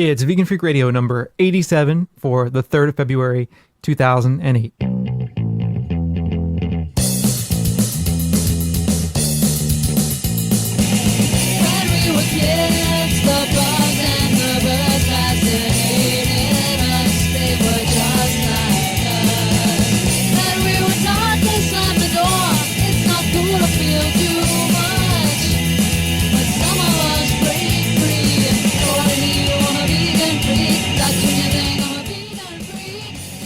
It's Vegan Freak Radio number 87 for the 3rd of February, 2008.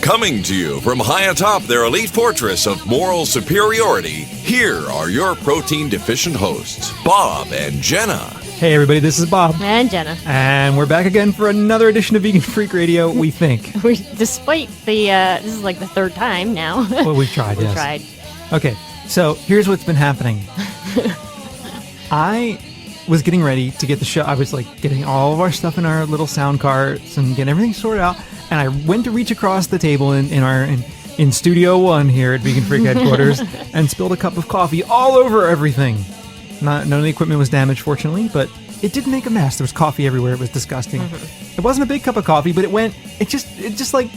Coming to you from high atop their elite fortress of moral superiority, here are your protein-deficient hosts, Bob and Jenna. Hey everybody, this is Bob. And Jenna. And we're back again for another edition of Vegan Freak Radio, we think. Despite the, this is like the third time now. Well, we've tried, We've yes. tried. Okay, so here's what's been happening. I was getting ready to get the show. I was like getting all of our stuff in our little sound carts and getting everything sorted out. And I went to reach across the table in Studio 1 here at Vegan Freak headquarters and spilled a cup of coffee all over everything. None of the equipment was damaged, fortunately, but it did make a mess. There was coffee everywhere. It was disgusting. Mm-hmm. It wasn't a big cup of coffee, but it just like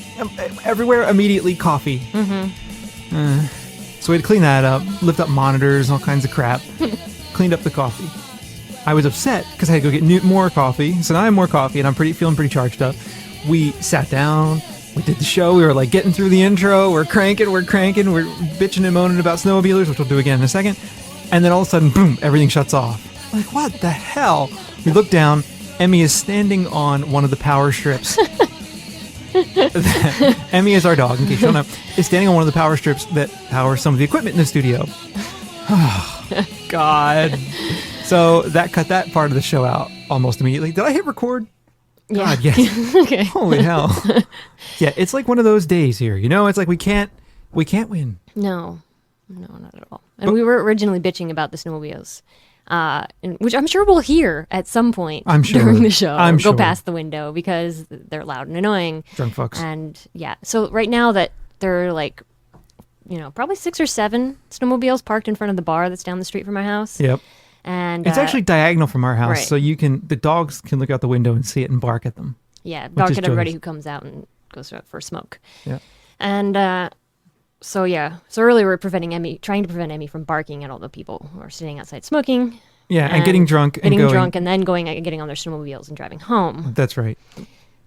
everywhere immediately coffee. Mm-hmm. So we had to clean that up, lift up monitors, all kinds of crap, cleaned up the coffee. I was upset because I had to go get more coffee. So now I have more coffee and I'm feeling pretty charged up. We sat down, we did the show, we were like getting through the intro, we're cranking, we're bitching and moaning about snowmobiles, which we'll do again in a second. And then all of a sudden, boom, everything shuts off. Like, what the hell? We look down, Emmy is standing on one of the power strips. Emmy is our dog, in case you don't know, is standing on one of the power strips that power some of the equipment in the studio. Oh, God. So that cut that part of the show out almost immediately. Did I hit record? God, yeah. Yes. Okay. Holy hell. Yeah, it's like one of those days here. You know, it's like we can't win. No, not at all. And we were originally bitching about the snowmobiles, which I'm sure we'll hear at some point during the show. Go past the window because they're loud and annoying. Drunk fucks. And yeah, so right now that there are like, probably 6 or 7 snowmobiles parked in front of the bar that's down the street from my house. Yep. And it's actually diagonal from our house, right. so the dogs can look out the window and see it and bark at them. Yeah, bark at everybody who comes out and goes for a smoke. Yeah. And so earlier we were trying to prevent Emmy from barking at all the people who are sitting outside smoking. Yeah, and getting drunk. And then getting on their snowmobiles and driving home. That's right.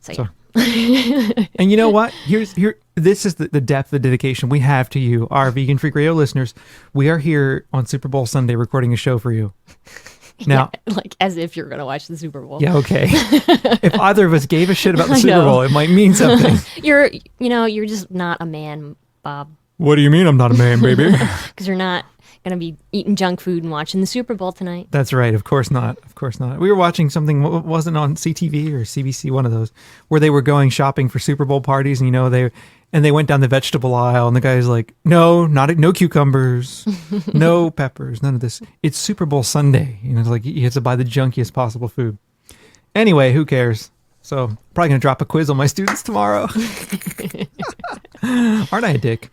So yeah. And you know what? This is the depth of dedication we have to you, our Vegan Freak Radio listeners. We are here on Super Bowl Sunday recording a show for you. Now, yeah, like as if you're going to watch the Super Bowl. Yeah, okay. If either of us gave a shit about the Super Bowl, it might mean something. You're just not a man, Bob. What do you mean I'm not a man, baby? Because you're not going to be eating junk food and watching the Super Bowl tonight. That's right. Of course not. Of course not. We were watching something, wasn't on CTV or CBC, one of those, where they were going shopping for Super Bowl parties, and they went down the vegetable aisle, and the guy's like, no cucumbers, no peppers, none of this. It's Super Bowl Sunday. It's like you have to buy the junkiest possible food. Anyway, who cares? So probably going to drop a quiz on my students tomorrow. Aren't I a dick?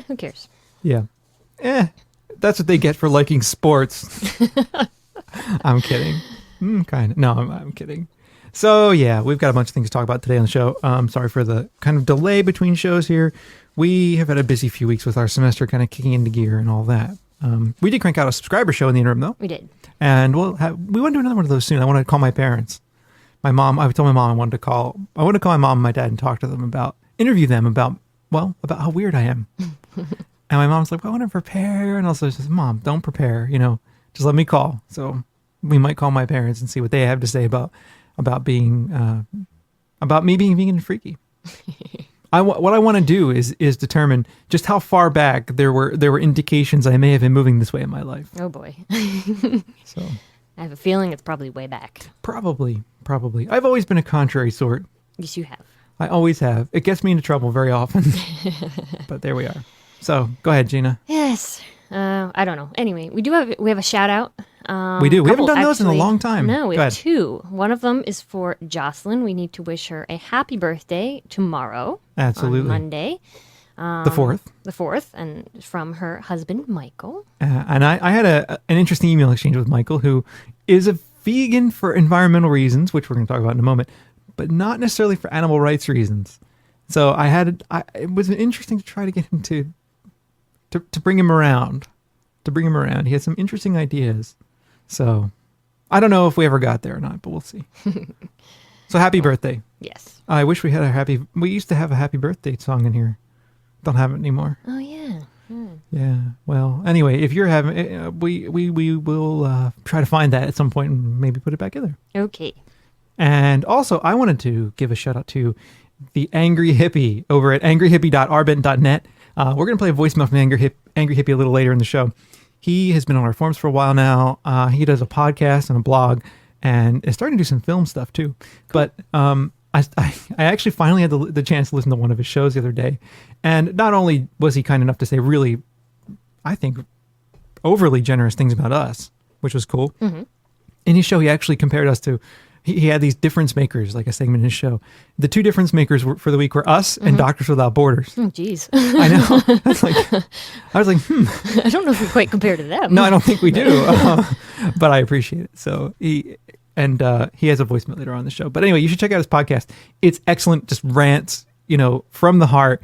Who cares? Yeah. That's what they get for liking sports. I'm kidding. Kind of. No, I'm kidding. So, yeah, we've got a bunch of things to talk about today on the show. Sorry for the kind of delay between shows here. We have had a busy few weeks with our semester kind of kicking into gear and all that. We did crank out a subscriber show in the interim, though. We did. And we want to do another one of those soon. I want to call my parents. I told my mom I wanted to call my mom and my dad and talk to them interview them about how weird I am. And my mom's like, well, I want to prepare. And also says, Mom, don't prepare, just let me call. So we might call my parents and see what they have to say about being, about me being vegan and freaky. What I want to do is determine just how far back there were indications I may have been moving this way in my life. Oh boy. So I have a feeling it's probably way back. Probably. I've always been a contrary sort. Yes, you have. I always have. It gets me into trouble very often. But there we are. So go ahead, Gina. Yes. I don't know. Anyway, we have a shout out. We do. We haven't done those in a long time. No, we have 2. One of them is for Jocelyn. We need to wish her a happy birthday tomorrow. Absolutely. On Monday. The 4th. The 4th, and from her husband, Michael. And I had an interesting email exchange with Michael, who is a vegan for environmental reasons, which we're going to talk about in a moment, but not necessarily for animal rights reasons. So it was interesting to try to get him to bring him around. To bring him around. He had some interesting ideas. So I don't know if we ever got there or not, but we'll see. So happy birthday. Yes. I wish we had we used to have a happy birthday song in here. Don't have it anymore. Oh, yeah. Yeah. Well, anyway, if you're having, we will try to find that at some point and maybe put it back in there. Okay. And also, I wanted to give a shout out to the Angry Hippie over at angryhippie.rbent.net. We're going to play a voicemail from Angry Hippie a little later in the show. He has been on our forums for a while now. He does a podcast and a blog and is starting to do some film stuff too. Cool. But I actually finally had the chance to listen to one of his shows the other day. And not only was he kind enough to say really, I think, overly generous things about us, which was cool. Mm-hmm. In his show, he actually compared us to, he had these difference makers, like a segment in his show. The two difference makers for the week were us and Doctors Without Borders. Oh, geez. I know. I was like, I don't know if we quite compare to them. No, I don't think we do. But I appreciate it. So he has a voicemail later on the show. But anyway, you should check out his podcast. It's excellent. Just rants, from the heart.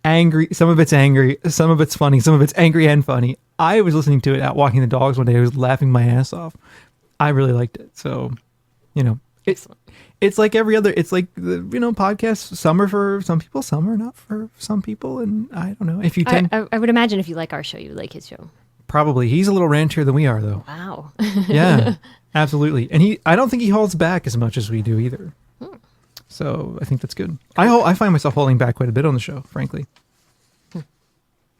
Angry. Some of it's angry. Some of it's funny. Some of it's angry and funny. I was listening to it out walking the dogs one day. I was laughing my ass off. I really liked it. So, it's like every other, it's like the, podcasts. Some are for some people, some are not for some people. And I don't know if you tend. I would imagine if you like our show, you like his show. Probably. He's a little rantier than we are, though. Wow. Yeah, absolutely. And I don't think he holds back as much as we do either. So I think that's good. I find myself holding back quite a bit on the show, frankly.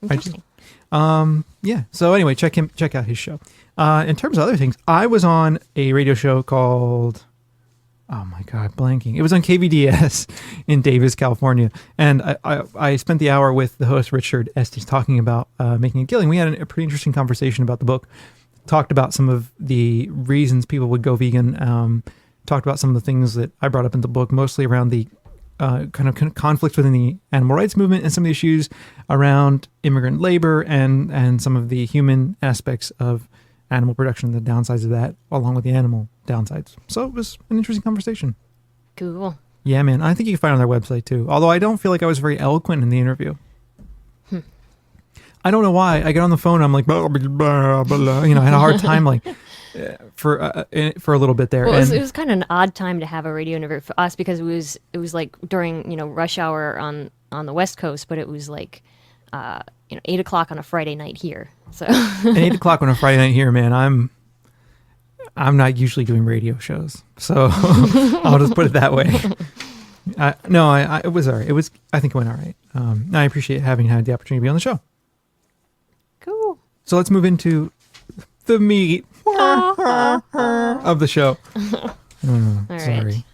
Interesting. Yeah. So anyway, check out his show. In terms of other things, I was on a radio show called, oh my God, blanking. It was on KVDS in Davis, California. And I spent the hour with the host, Richard Estes, talking about Making a Killing. We had a pretty interesting conversation about the book, talked about some of the reasons people would go vegan, talked about some of the things that I brought up in the book, mostly around the kind of conflicts within the animal rights movement and some of the issues around immigrant labor and some of the human aspects of animal production, the downsides of that, along with the animal downsides. So it was an interesting conversation. Cool. Yeah, man. I think you can find it on their website too. Although I don't feel like I was very eloquent in the interview. I don't know why. I get on the phone, I'm like, blah, blah, blah, blah. I had a hard time for a little bit there. Well, it was kind of an odd time to have a radio interview for us because it was like during rush hour on the West Coast, but it was like 8 o'clock on a Friday night here. So and 8 o'clock on a Friday night here, man. I'm not usually doing radio shows, so I'll just put it that way. It was all right. I think it went all right. I appreciate having had the opportunity to be on the show. Cool. So let's move into the meat of the show. All sorry. Right.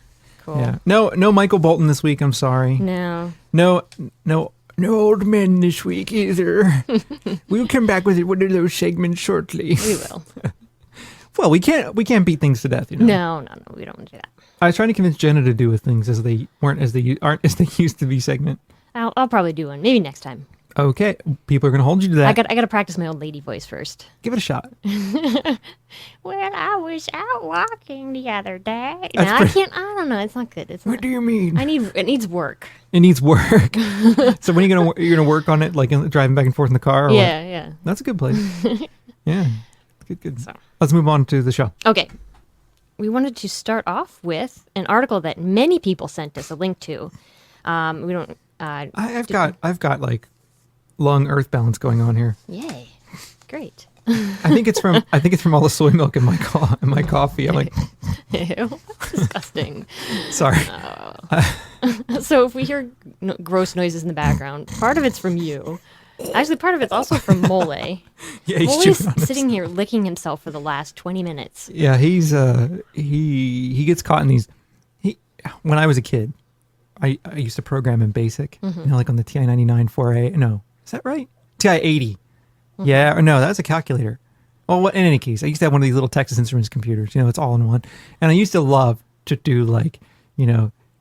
Cool. Yeah. No Michael Bolton this week. I'm sorry. No old men this week either. We'll come back with one of those segments shortly. We will. Well, we can't beat things to death, No, we don't do that. I was trying to convince Jenna to do with things as they aren't as they used to be segment. I'll probably do one. Maybe next time. Okay, people are going to hold you to that. I got to practice my old lady voice first. Give it a shot. Well, I was out walking the other day. No, I can't. I don't know. It's not good. What do you mean? It needs work. It needs work. So when are you're gonna work on it, like driving back and forth in the car? Yeah. That's a good place. Yeah, good. So let's move on to the show. Okay. We wanted to start off with an article that many people sent us a link to. We don't. I've got like lung earth balance going on here. Yay! Great. I think it's from all the soy milk in my coffee. I'm like, ew, disgusting. Sorry. So if we hear gross noises in the background, part of it's from you. Actually, part of it's also from Mole. Yeah, he's Mole's sitting here licking himself for the last 20 minutes. Yeah, he's he gets caught in these. When I was a kid, I used to program in BASIC, like on the TI-99 4A. No, is that right? TI-80. Yeah, or no, that was a calculator. Well, in any case, I used to have one of these little Texas Instruments computers. It's all in one. And I used to love to do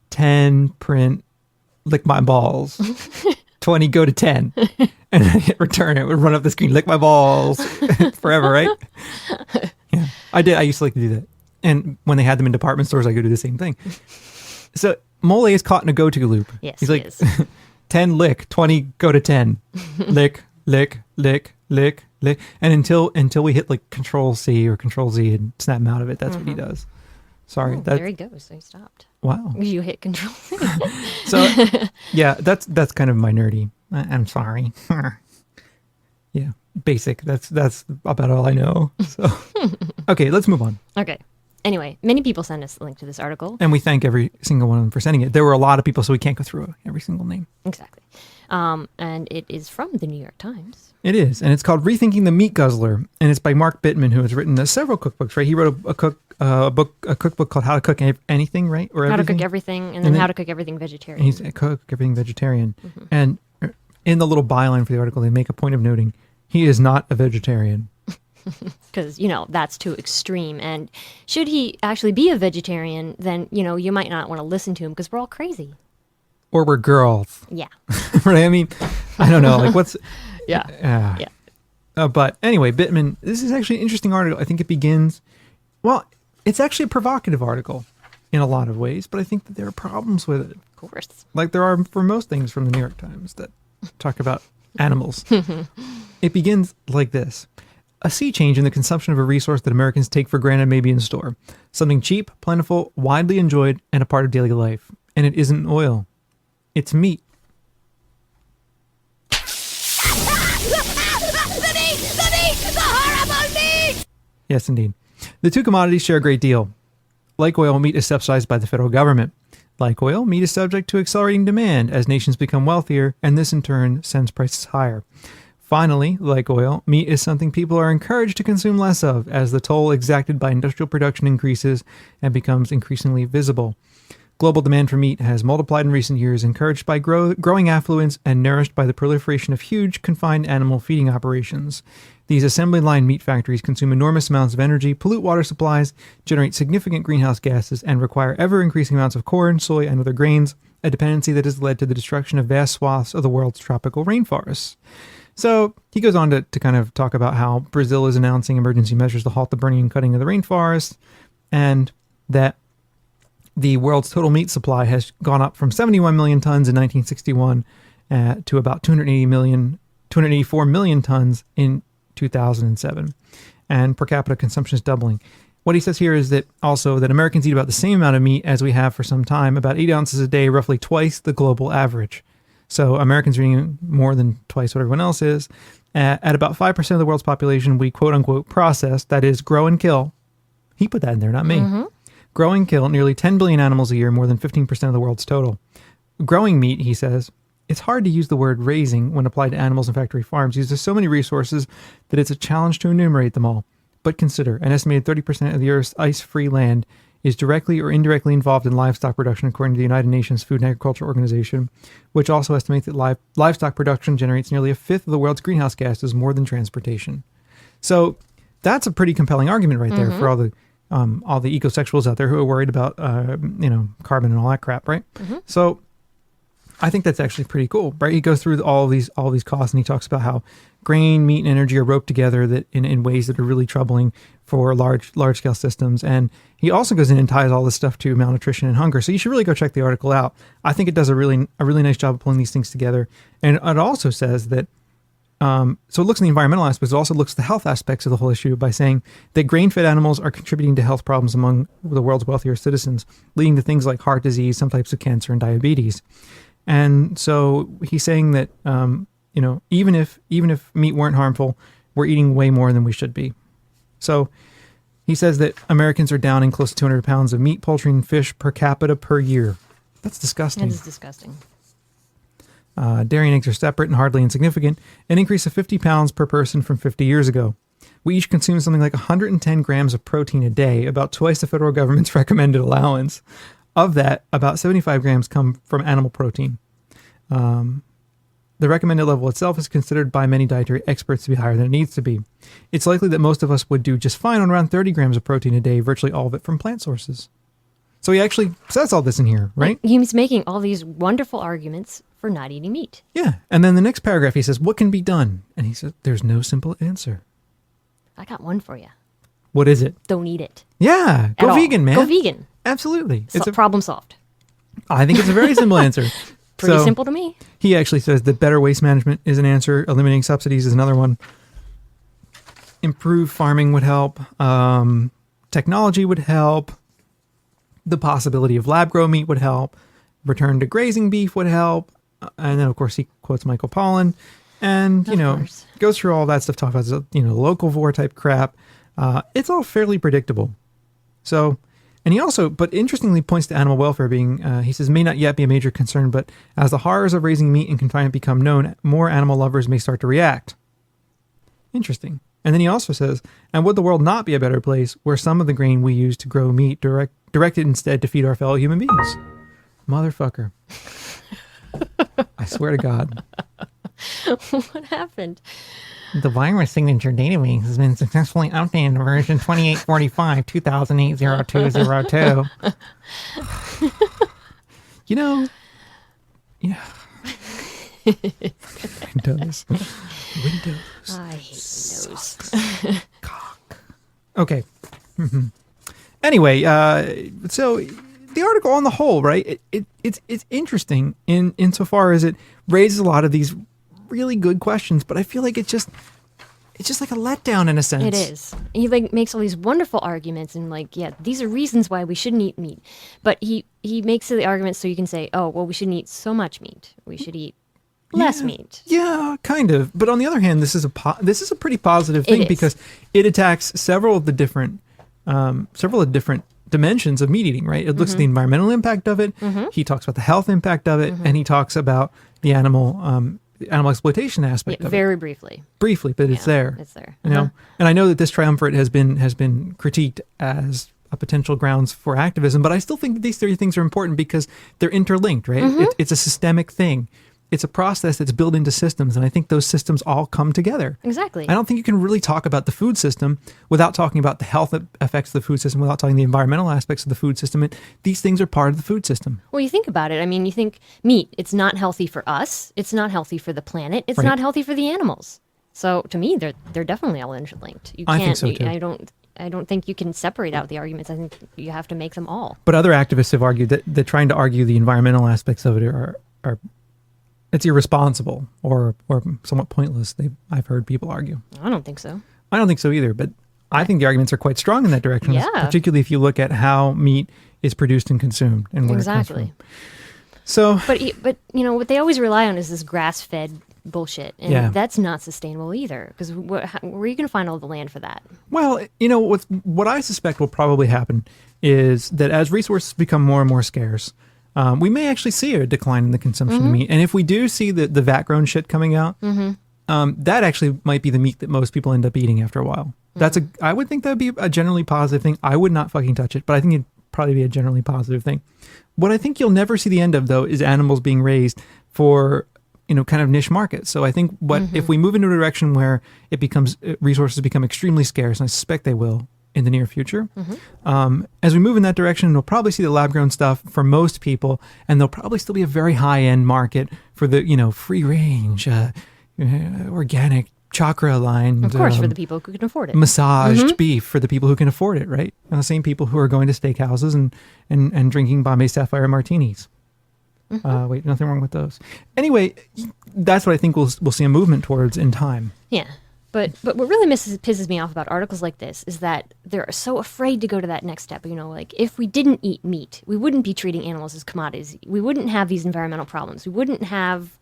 10 print, lick my balls, 20 go to 10, and then hit return. It would run up the screen, lick my balls, forever, right? Yeah, I did. I used to like to do that. And when they had them in department stores, I could do the same thing. So Mole is caught in a go-to loop. Yes, he's like, 10 lick, 20 go to 10. Lick, lick, lick, lick, lick. And until we hit like Control C or Control Z and snap him out of it, that's what he does. Sorry. There he goes. So he stopped. Wow. You hit Control C. So, yeah, that's kind of my nerdy. I'm sorry. Yeah, basic. That's about all I know. So, okay, let's move on. Okay. Anyway, many people send us a link to this article. And we thank every single one of them for sending it. There were a lot of people, so we can't go through every single name. Exactly. And it is from the New York Times. It is. And it's called Rethinking the Meat Guzzler. And it's by Mark Bittman, who has written several cookbooks, right? He wrote a cookbook called How to Cook Anything, right? Or How to Cook Everything, and then How to Cook Everything Vegetarian. And he's Cook Everything Vegetarian. Mm-hmm. And in the little byline for the article, they make a point of noting he is not a vegetarian. Because, that's too extreme. And should he actually be a vegetarian, then, you might not want to listen to him because we're all crazy. Or we're girls. Yeah. Right? I mean, I don't know. Like, what's... Yeah. But anyway, Bittman, this is actually an interesting article. I think it begins... Well, it's actually a provocative article in a lot of ways, but I think that there are problems with it. Of course. Like there are for most things from the New York Times that talk about animals. It begins like this. A sea change in the consumption of a resource that Americans take for granted may be in store. Something cheap, plentiful, widely enjoyed, and a part of daily life. And it isn't oil. It's meat. The horrible meat! Yes, indeed. The two commodities share a great deal. Like oil, meat is subsidized by the federal government. Like oil, meat is subject to accelerating demand as nations become wealthier, and this in turn sends prices higher. Finally, like oil, meat is something people are encouraged to consume less of as the toll exacted by industrial production increases and becomes increasingly visible. Global demand for meat has multiplied in recent years, encouraged by growing affluence and nourished by the proliferation of huge confined animal feeding operations. These assembly line meat factories consume enormous amounts of energy, pollute water supplies, generate significant greenhouse gases, and require ever-increasing amounts of corn, soy, and other grains, a dependency that has led to the destruction of vast swaths of the world's tropical rainforests. So he goes on to kind of talk about how Brazil is announcing emergency measures to halt the burning and cutting of the rainforest, and that the world's total meat supply has gone up from 71 million tons in 1961 to about 284 million tons in 2007. And per capita consumption is doubling. What he says here is that also that Americans eat about the same amount of meat as we have for some time, about 8 ounces a day, roughly twice the global average. So Americans are eating more than twice what everyone else is. At about 5% of the world's population, we quote-unquote process, that is, grow and kill. He put that in there, not me. Mm-hmm. Grow and kill nearly 10 billion animals a year, more than 15% of the world's total. Growing meat, he says, it's hard to use the word raising when applied to animals and factory farms. Uses so many resources that it's a challenge to enumerate them all. But consider, an estimated 30% of the Earth's ice-free land is directly or indirectly involved in livestock production, according to the United Nations Food and Agriculture Organization, which also estimates that livestock production generates nearly a fifth of the world's greenhouse gases, more than transportation. So that's a pretty compelling argument right there for all the ecosexuals out there who are worried about carbon and all that crap, right? Mm-hmm. So I think that's actually pretty cool, right? He goes through all these costs, and he talks about how grain, meat, and energy are roped together that in ways that are really troubling for large scale systems. And he also goes in and ties all this stuff to malnutrition and hunger. So you should really go check the article out. I think it does a really nice job of pulling these things together. And it also says that so it looks at the environmental aspects, it also looks at the health aspects of the whole issue by saying that grain-fed animals are contributing to health problems among the world's wealthier citizens, leading to things like heart disease, some types of cancer, and diabetes. And so he's saying that, even if meat weren't harmful, we're eating way more than we should be. So he says that Americans are downing close to 200 pounds of meat, poultry, and fish per capita per year. That's disgusting. That is disgusting. Dairy and eggs are separate and hardly insignificant, an increase of 50 pounds per person from 50 years ago. We each consume something like 110 grams of protein a day, about twice the federal government's recommended allowance. Of that, about 75 grams come from animal protein. The recommended level itself is considered by many dietary experts to be higher than it needs to be. It's likely that most of us would do just fine on around 30 grams of protein a day, virtually all of it from plant sources. So he actually says all this in here, right? He's making all these wonderful arguments for not eating meat. Yeah. And then the next paragraph, he says, what can be done? And he says, there's no simple answer. I got one for you. What is it? Don't eat it. Yeah. Go vegan, man. Go vegan. Absolutely. It's a problem solved. I think it's a very simple answer. Pretty simple to me. He actually says that better waste management is an answer. Eliminating subsidies is another one. Improved farming would help. Technology would help. The possibility of lab-grown meat would help. Return to grazing beef would help. And then, of course, he quotes Michael Pollan. And, goes through all that stuff, talk about, locavore type crap. It's all fairly predictable. So, and he also, but interestingly points to animal welfare being, he says, may not yet be a major concern, but as the horrors of raising meat in confinement become known, more animal lovers may start to react. Interesting. And then he also says, and would the world not be a better place where some of the grain we use to grow meat directed instead to feed our fellow human beings? Motherfucker. I swear to God. What happened? The virus signature database has been successfully updated to version 2845 2008-0202. Windows. I hate Windows. Cock. Okay. Anyway, so the article on the whole, right? It's interesting insofar as it raises a lot of these really good questions, but I feel like it's just like a letdown in a sense. It is. He makes all these wonderful arguments and these are reasons why we shouldn't eat meat. But he makes the argument so you can say, oh, well, we shouldn't eat so much meat. We should eat less meat. Yeah, kind of. But on the other hand, this is a pretty positive thing because it attacks several of the different dimensions of meat eating, right? It looks at the environmental impact of it. He talks about the health impact of it, and he talks about the animal exploitation aspect of it. Very briefly. Briefly, but it's there. It's there. And I know that this triumvirate has been critiqued as a potential grounds for activism, but I still think that these three things are important because they're interlinked, right? It's a systemic thing. It's a process that's built into systems, and I think those systems all come together. Exactly. I don't think you can really talk about the food system without talking about the health effects of the food system, without talking the environmental aspects of the food system. These things are part of the food system. Well, you think about it. I mean, you think meat, it's not healthy for us. It's not healthy for the planet. It's not healthy for the animals. So to me, they're definitely all interlinked. I think so, too. I don't think you can separate out the arguments. I think you have to make them all. But other activists have argued that trying to argue the environmental aspects of it are it's irresponsible or somewhat pointless. I've heard people argue. I don't think so. I don't think so either, but I think the arguments are quite strong in that direction, particularly if you look at how meat is produced and consumed and where it comes from. So, but what they always rely on is this grass-fed bullshit, and that's not sustainable either. Because where are you going to find all the land for that? Well, what I suspect will probably happen is that as resources become more and more scarce, we may actually see a decline in the consumption of meat. And if we do see the vat-grown shit coming out, that actually might be the meat that most people end up eating after a while. I would think that would be a generally positive thing. I would not fucking touch it, but I think it'd probably be a generally positive thing. What I think you'll never see the end of, though, is animals being raised for, kind of niche markets. So I think if we move into a direction where resources become extremely scarce, and I suspect they will, in the near future. As we move in that direction, we'll probably see the lab-grown stuff for most people, and there'll probably still be a very high-end market for the, free-range, organic, chakra-aligned... Of course, for the people who can afford it. Massaged beef for the people who can afford it, right? And the same people who are going to steakhouses and drinking Bombay Sapphire martinis. Wait, nothing wrong with those. Anyway, that's what I think we'll see a movement towards in time. Yeah. But what really pisses me off about articles like this is that they're so afraid to go to that next step. If we didn't eat meat, we wouldn't be treating animals as commodities. We wouldn't have these environmental problems. We wouldn't have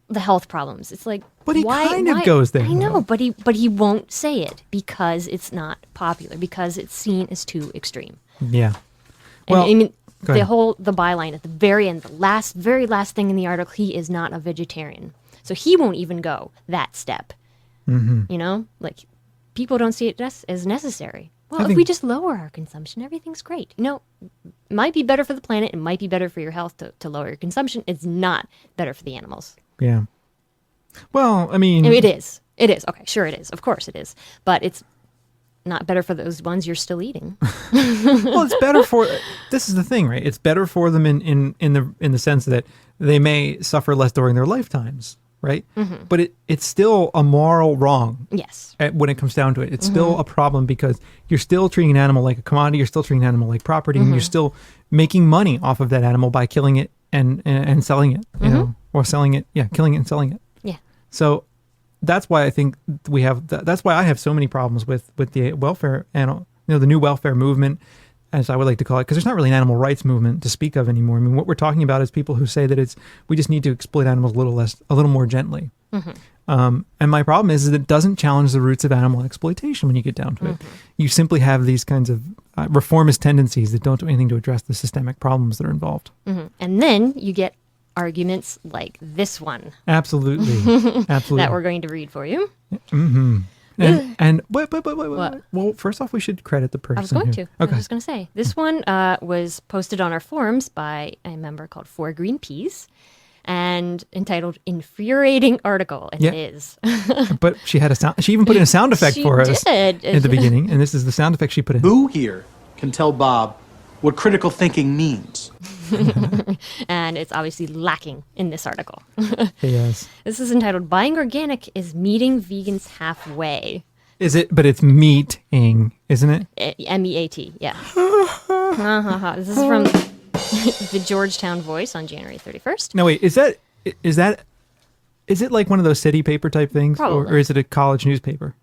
the health problems. It's like, but he kind of goes there. I know, but he won't say it because it's not popular, because it's seen as too extreme. Yeah. Well, the byline at the very end, the very last thing in the article, he is not a vegetarian, so he won't even go that step. People don't see it as necessary. Well, if we just lower our consumption, everything's great. It might be better for the planet. It might be better for your health to lower your consumption. It's not better for the animals. Yeah. Well, I mean... it is. It is. Okay, sure it is. Of course it is. But it's not better for those ones you're still eating. Well, it's better for... This is the thing, right? It's better for them in the sense that they may suffer less during their lifetimes. Right? But it's still a moral wrong. Yes. When it comes down to it. It's still a problem because you're still treating an animal like a commodity, you're still treating an animal like property, and you're still making money off of that animal by killing it and selling it, you know, or selling it. Yeah, killing it and selling it. Yeah. So that's why I think we have. That's why I have so many problems with the welfare and the new welfare movement, as I would like to call it, because there's not really an animal rights movement to speak of anymore. I mean, what we're talking about is people who say that we just need to exploit animals a little more gently. And my problem is that it doesn't challenge the roots of animal exploitation when you get down to it. You simply have these kinds of reformist tendencies that don't do anything to address the systemic problems that are involved. And then you get arguments like this one. Absolutely. That we're going to read for you. And wait. Well, first off, we should credit the person. I was going to. Okay. I was just going to say. This one was posted on our forums by a member called For Green Peas and entitled Infuriating Article. And it is. But she had she even put in a sound effect for us did. at the beginning. And this is the sound effect she put in. Who here can tell Bob what critical thinking means? And it's obviously lacking in this article. Yes. This is entitled Buying Organic is Meeting Vegans Halfway. Is it? But it's meeting, isn't it? MEAT, yeah. This is from the Georgetown Voice on January 31st. No, wait, is it like one of those city paper type things? Probably. Or is it a college newspaper?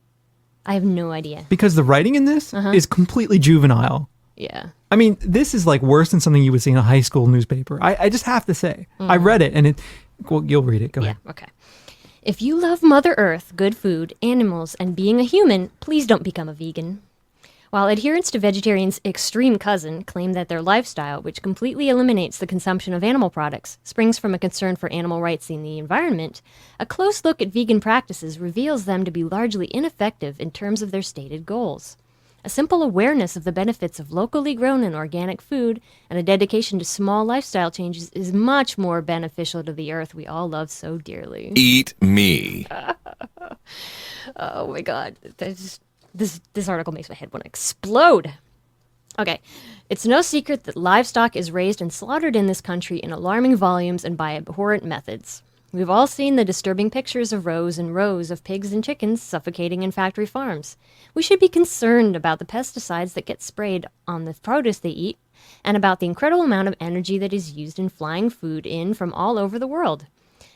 I have no idea. Because the writing in this is completely juvenile. Yeah. I mean, this is like worse than something you would see in a high school newspaper. I just have to say. I read it and you'll read it. Go ahead. Yeah, okay. If you love Mother Earth, good food, animals, and being a human, please don't become a vegan. While adherents to vegetarians' extreme cousin claim that their lifestyle, which completely eliminates the consumption of animal products, springs from a concern for animal rights and the environment, a close look at vegan practices reveals them to be largely ineffective in terms of their stated goals. A simple awareness of the benefits of locally grown and organic food and a dedication to small lifestyle changes is much more beneficial to the earth we all love so dearly. Eat me. Oh my God. This article makes my head want to explode. Okay. It's no secret that livestock is raised and slaughtered in this country in alarming volumes and by abhorrent methods. We've all seen the disturbing pictures of rows and rows of pigs and chickens suffocating in factory farms. We should be concerned about the pesticides that get sprayed on the produce they eat and about the incredible amount of energy that is used in flying food in from all over the world.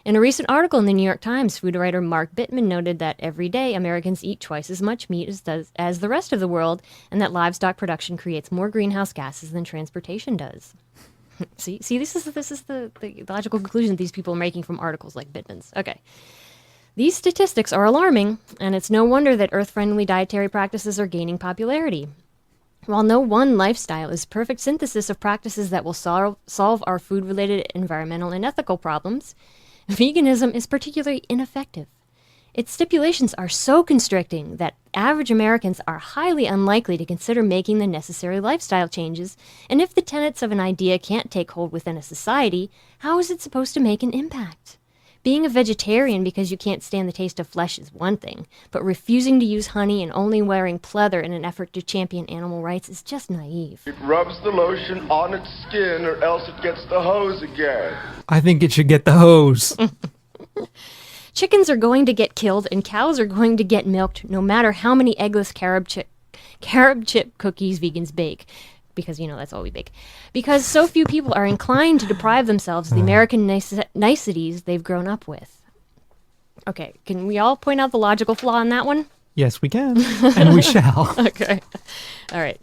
In a recent article in the New York Times, food writer Mark Bittman noted that every day Americans eat twice as much meat as the rest of the world, and that livestock production creates more greenhouse gases than transportation does. See, this is the logical conclusion these people are making from articles like Bittman's. Okay. These statistics are alarming, and it's no wonder that earth-friendly dietary practices are gaining popularity. While no one lifestyle is a perfect synthesis of practices that will solve our food-related environmental and ethical problems, veganism is particularly ineffective. Its stipulations are so constricting that average Americans are highly unlikely to consider making the necessary lifestyle changes, and if the tenets of an idea can't take hold within a society, how is it supposed to make an impact? Being a vegetarian because you can't stand the taste of flesh is one thing, but refusing to use honey and only wearing pleather in an effort to champion animal rights is just naive. It rubs the lotion on its skin or else it gets the hose again. I think it should get the hose. Chickens are going to get killed and cows are going to get milked no matter how many eggless carob chip cookies vegans bake. Because, that's all we bake. Because so few people are inclined to deprive themselves of the American niceties they've grown up with. Okay, can we all point out the logical flaw in that one? Yes, we can. And we shall. Okay. All right.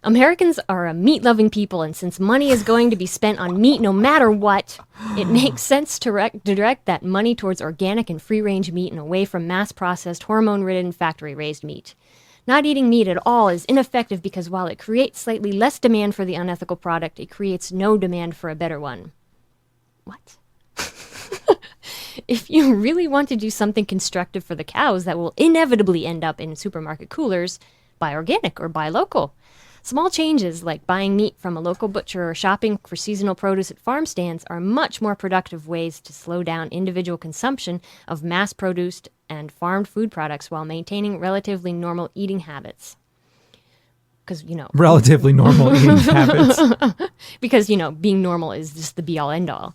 Americans are a meat-loving people, and since money is going to be spent on meat no matter what, it makes sense to direct that money towards organic and free-range meat and away from mass-processed, hormone-ridden, factory-raised meat. Not eating meat at all is ineffective because while it creates slightly less demand for the unethical product, it creates no demand for a better one. What? If you really want to do something constructive for the cows that will inevitably end up in supermarket coolers, buy organic or buy local. Small changes like buying meat from a local butcher or shopping for seasonal produce at farm stands are much more productive ways to slow down individual consumption of mass-produced and farmed food products while maintaining relatively normal eating habits. Because, Relatively normal eating habits. Because, being normal is just the be-all, end-all.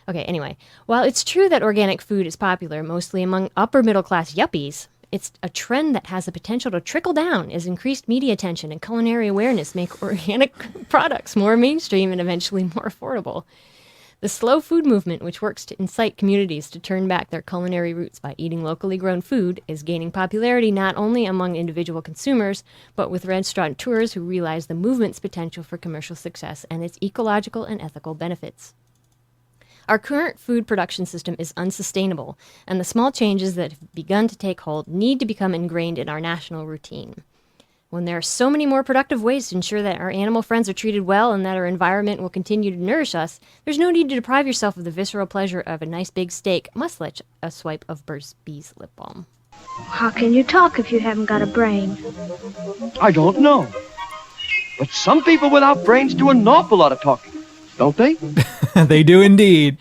Okay, anyway. While it's true that organic food is popular mostly among upper-middle-class yuppies, It's a trend that has the potential to trickle down as increased media attention and culinary awareness make organic products more mainstream and eventually more affordable. The slow food movement, which works to incite communities to turn back their culinary roots by eating locally grown food, is gaining popularity not only among individual consumers, but with restaurateurs who realize the movement's potential for commercial success and its ecological and ethical benefits. Our current food production system is unsustainable, and the small changes that have begun to take hold need to become ingrained in our national routine. When there are so many more productive ways to ensure that our animal friends are treated well and that our environment will continue to nourish us, there's no need to deprive yourself of the visceral pleasure of a nice big steak, much like a swipe of Burt's Bees lip balm. How can you talk if you haven't got a brain? I don't know. But some people without brains do an awful lot of talking, don't they? They do indeed.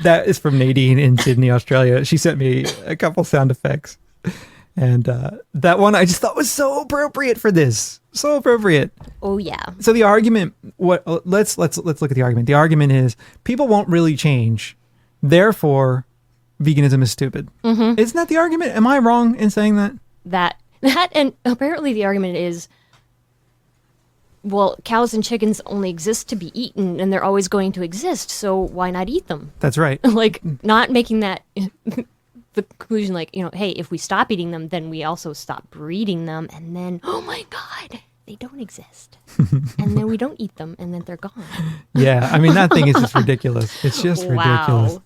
That is from Nadine in Sydney, Australia. She sent me a couple sound effects. And that one I just thought was so appropriate for this. So appropriate. Oh yeah. So the argument, let's look at the argument. The argument is people won't really change. Therefore, veganism is stupid. Mm-hmm. Isn't that the argument? Am I wrong in saying that? That and apparently the argument is, well, cows and chickens only exist to be eaten and they're always going to exist, so why not eat them? That's right. Like, not making that the conclusion, like, you know, hey, if we stop eating them, then we also stop breeding them, and then, oh my God, they don't exist. And then we don't eat them, and then they're gone. Yeah, I mean, that thing is just ridiculous. It's just ridiculous.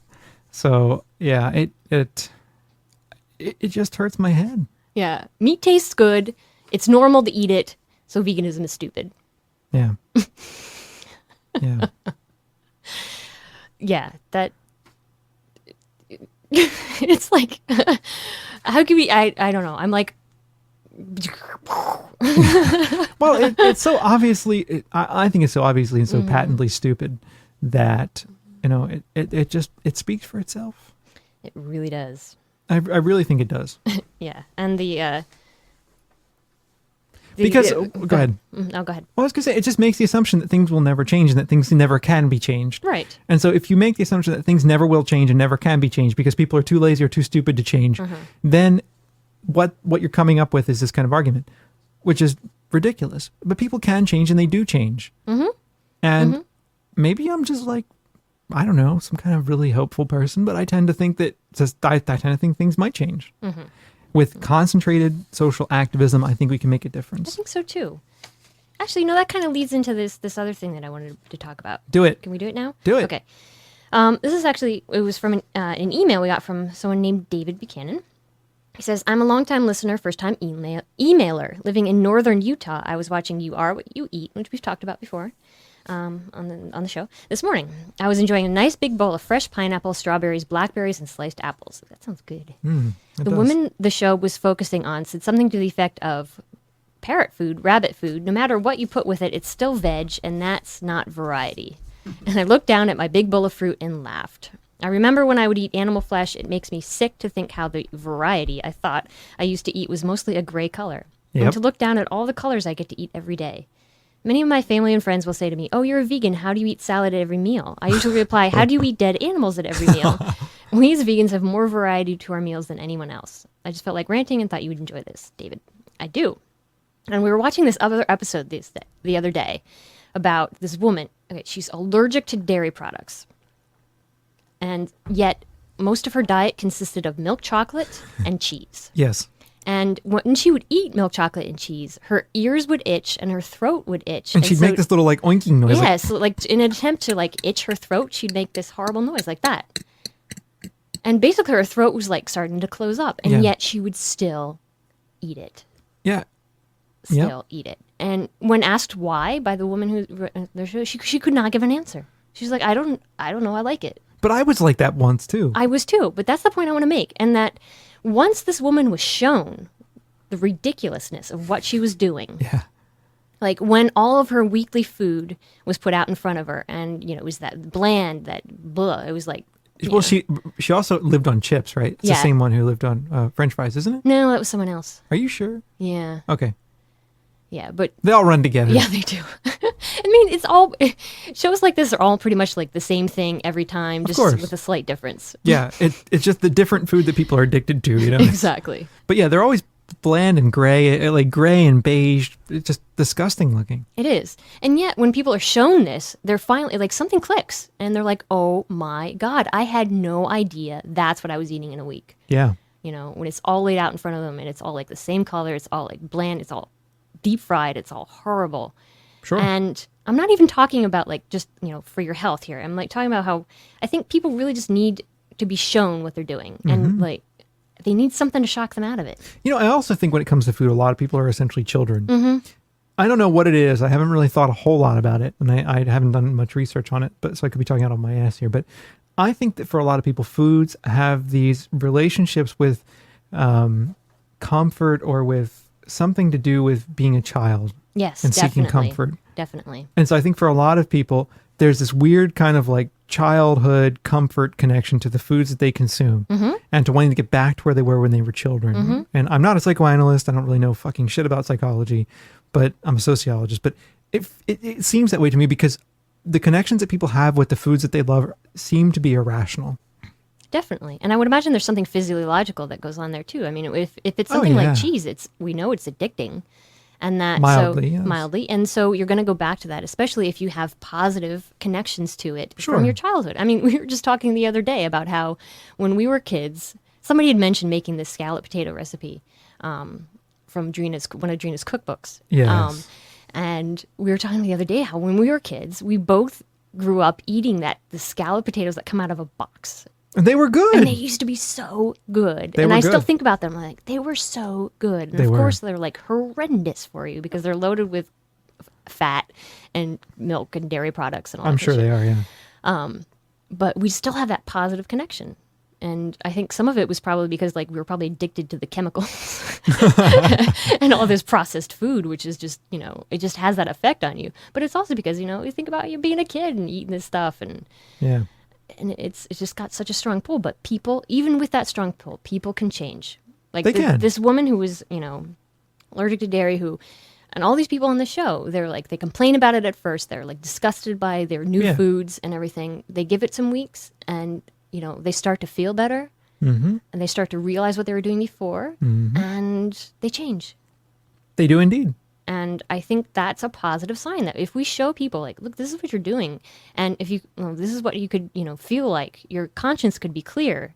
So, yeah, it just hurts my head. Yeah, meat tastes good. It's normal to eat it, so veganism is stupid. Yeah. Yeah. Yeah, that... It's like, how can we, I don't know. I'm like... Well, it's so obviously, I think it's so obviously and so patently stupid that, you know, it speaks for itself. It really does. I really think it does. Yeah, and because, go ahead. No, go ahead. Well, I was going to say, it just makes the assumption that things will never change and that things never can be changed. Right. And so if you make the assumption that things never will change and never can be changed because people are too lazy or too stupid to change, then what you're coming up with is this kind of argument, which is ridiculous. But people can change and they do change. Mm-hmm. And maybe I'm just like, I don't know, some kind of really hopeful person, but I tend to think that I tend to think things might change. Mm-hmm. With concentrated social activism, I think we can make a difference. I think so too. Actually, you know, that kind of leads into this other thing that I wanted to talk about. Do it. Can we do it now? Do it. Okay. This is actually, it was from an email we got from someone named David Buchanan. He says, I'm a longtime listener, first-time emailer. Living in northern Utah, I was watching You Are What You Eat, which we've talked about before on the show, this morning. I was enjoying a nice big bowl of fresh pineapple, strawberries, blackberries, and sliced apples. That sounds good. The woman the show was focusing on said something to the effect of, parrot food, rabbit food, no matter what you put with it, it's still veg, and that's not variety. And I looked down at my big bowl of fruit and laughed. I remember when I would eat animal flesh, it makes me sick to think how the variety I thought I used to eat was mostly a gray color. Yep. And to look down at all the colors I get to eat every day. Many of my family and friends will say to me, oh, you're a vegan. How do you eat salad at every meal? I usually reply, how do you eat dead animals at every meal? We as vegans have more variety to our meals than anyone else. I just felt like ranting and thought you would enjoy this, David. I do. And we were watching this other episode the other day about this woman. Okay, she's allergic to dairy products. And yet most of her diet consisted of milk chocolate and cheese. Yes. And when she would eat milk chocolate and cheese, her ears would itch and her throat would itch. And she'd make this little like oinking noise. Yes, so like in an attempt to like itch her throat, she'd make this horrible noise like that. And basically her throat was like starting to close up, and yet she would still eat it. Yeah. Still eat it. And when asked why by the woman who she could not give an answer. She's like, I don't know, I like it. But I was like that once too. I was too, but that's the point I want to make. And that once this woman was shown the ridiculousness of what she was doing, like when all of her weekly food was put out in front of her, and you know, it was that bland, that blah, it was like. Well, she also lived on chips, right? It's the same one who lived on French fries, isn't it? No, that was someone else. Are you sure? Yeah. Okay. Yeah, but They all run together. yeah, they do. I mean, it's all shows like this are all pretty much like the same thing every time, just course. with a slight difference. Yeah, it's just the different food that people are addicted to, you know? Exactly. But yeah, they're always bland and gray, like gray and beige. It's just disgusting looking. It is. And yet, when people are shown this, they're finally like something clicks, and they're like, "Oh my God, I had no idea that's what I was eating in a week." Yeah. You know, when it's all laid out in front of them, and it's all like the same color, it's all like bland, it's all deep fried, it's all horrible. Sure. And I'm not even talking about like just, for your health here. I'm like talking about how I think people really just need to be shown what they're doing. And like they need something to shock them out of it. I also think when it comes to food, a lot of people are essentially children. Mm-hmm. I don't know what it is. I haven't really thought a whole lot about it, and I haven't done much research on it, but so I could be talking out of my ass here. But I think that for a lot of people, foods have these relationships with comfort or with something to do with being a child. Yes, and definitely. seeking comfort. Definitely. And so I think for a lot of people, there's this weird kind of like childhood comfort connection to the foods that they consume and to wanting to get back to where they were when they were children. And I'm not a psychoanalyst. I don't really know fucking shit about psychology, but I'm a sociologist. But it seems that way to me because the connections that people have with the foods that they love seem to be irrational. Definitely. And I would imagine there's something physiological that goes on there too. I mean, if it's something yeah. like cheese, we know it's addicting. And that Mildly, so yes. mildly, and so you're going to go back to that, especially if you have positive connections to it Sure. from your childhood. I mean, we were just talking the other day about how when we were kids, somebody had mentioned making this scallop potato recipe from one of Drina's cookbooks. Yes. And we were talking the other day how when we were kids, we both grew up eating the scallop potatoes that come out of a box. And they were good. And they used to be so good. They and were I still good. think about them like they were so good. And They of were. course they're like horrendous for you because they're loaded with fat and milk and dairy products and all I'm that sure shit. they are, yeah. But we still have that positive connection. And I think some of it was probably because like we were probably addicted to the chemicals and all this processed food, which is just, it just has that effect on you. But it's also because, you think about you being a kid and eating this stuff and Yeah. it's just got such a strong pull. But people, even with that strong pull, people can change. Like They can. This woman who was, allergic to dairy, and all these people on the show, they're like, they complain about it at first. They're like disgusted by their new Yeah. foods and everything. They give it some weeks and, they start to feel better and they start to realize what they were doing before and they change. They do indeed. And I think that's a positive sign that if we show people like, look, this is what you're doing. And if this is what you could, feel like your conscience could be clear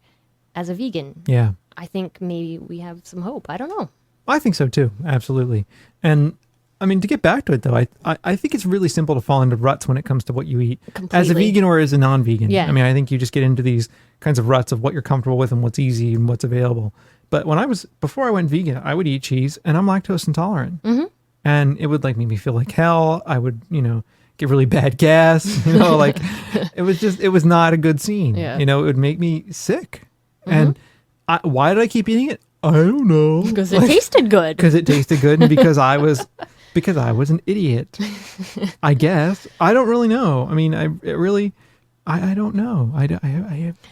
as a vegan. Yeah. I think maybe we have some hope. I don't know. I think so too. Absolutely. And I mean, to get back to it though, I think it's really simple to fall into ruts when it comes to what you eat as a Completely. vegan or as a non-vegan. Yeah. I mean, I think you just get into these kinds of ruts of what you're comfortable with and what's easy and what's available. But before I went vegan, I would eat cheese and I'm lactose intolerant. And it would like make me feel like hell. I would, get really bad gas, like it was not a good scene. Yeah. It would make me sick. And why did I keep eating it? I don't know. Because it tasted good. Because it tasted good and because I was an idiot. I guess. I don't really know. I mean, I don't know.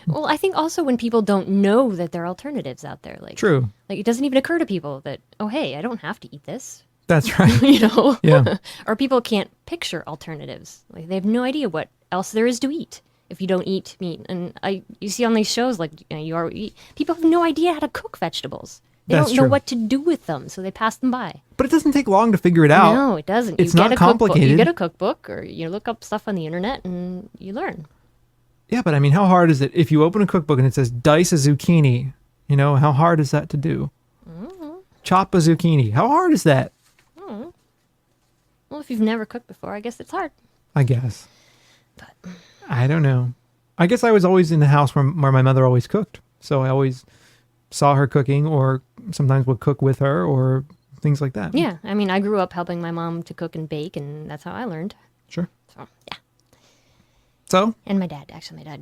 Well, I think also when people don't know that there are alternatives out there. Like, True. Like it doesn't even occur to people that, oh, hey, I don't have to eat this. That's right. Yeah. Or people can't picture alternatives. Like they have no idea what else there is to eat if you don't eat meat. And you see on these shows, like people have no idea how to cook vegetables. They That's don't know true. what to do with them, so they pass them by. But it doesn't take long to figure it out. No, it doesn't. It's You not get a cookbook- complicated. You get a cookbook, or you look up stuff on the internet, and you learn. Yeah, but I mean, how hard is it if you open a cookbook and it says dice a zucchini? How hard is that to do? Chop a zucchini. How hard is that? Well, if you've never cooked before, I guess it's hard. I guess. I don't know. I guess I was always in the house where my mother always cooked. So I always saw her cooking or sometimes would cook with her or things like that. Yeah, I mean, I grew up helping my mom to cook and bake, and that's how I learned. Sure. So, yeah. So And my dad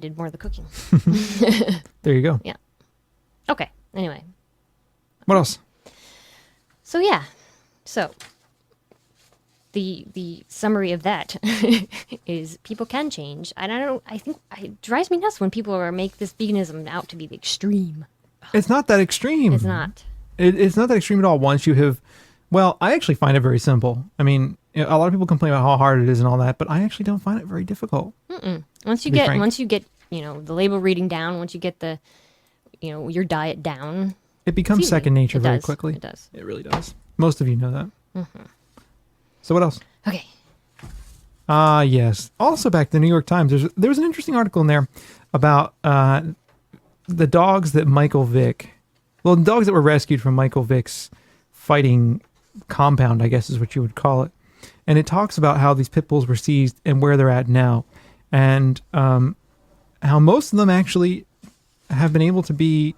did more of the cooking. there you go. Yeah. Okay, anyway. What else? So, yeah. So, the summary of that is people can change. And I think it drives me nuts when people make this veganism out to be the extreme. It's not that extreme. It's not. It's not that extreme at all. Once you have Well, I actually find it very simple. I mean, a lot of people complain about how hard it is and all that, but I actually don't find it very difficult. Once you get, the label reading down, once you get the, your diet down, it becomes easy. second nature It very does. quickly. It does. It really does. Most of you know that. So what else? Okay. Yes. Also back to the New York Times, there was an interesting article in there about the dogs that the dogs that were rescued from Michael Vick's fighting compound, I guess is what you would call it. And it talks about how these pit bulls were seized and where they're at now. And how most of them actually have been able to be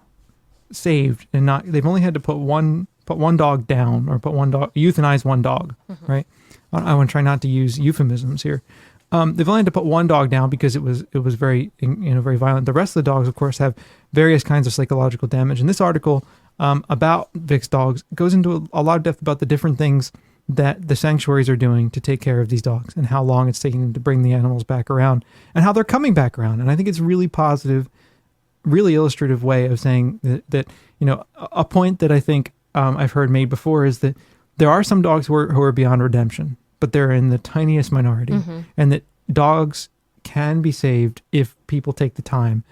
saved and they've only had to put one dog down or euthanize one dog, right? I want to try not to use euphemisms here. They've only had to put one dog down because it was very, very violent. The rest of the dogs, of course, have various kinds of psychological damage. And this article about Vicks dogs goes into a lot of depth about the different things that the sanctuaries are doing to take care of these dogs and how long it's taking them to bring the animals back around and how they're coming back around. And I think it's really positive, really illustrative way of saying that a point that I think I've heard made before is that there are some dogs who are beyond redemption, but they're in the tiniest minority, and that dogs can be saved if people take the time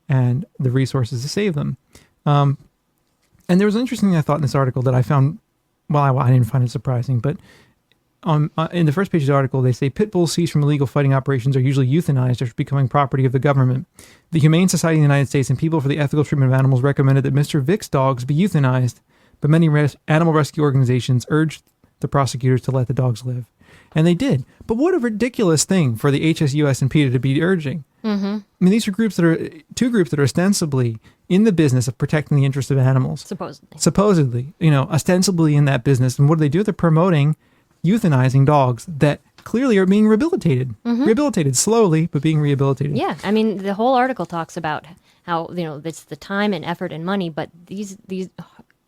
and the resources to save them. And there was an interesting thing I thought in this article that I found, well, I didn't find it surprising, but in the first page of the article, they say pit bulls seized from illegal fighting operations are usually euthanized after becoming property of the government. The Humane Society of the United States and People for the Ethical Treatment of Animals recommended that Mr. Vick's dogs be euthanized, but many animal rescue organizations urged the prosecutors to let the dogs live. And they did. But what a ridiculous thing for the HSUS and PETA to be urging. I mean, these are two groups that are ostensibly in the business of protecting the interests of animals. Supposedly, ostensibly in that business. And what do? They're promoting euthanizing dogs that clearly are being rehabilitated. Rehabilitated slowly, but being rehabilitated. Yeah. I mean, the whole article talks about how, it's the time and effort and money, but these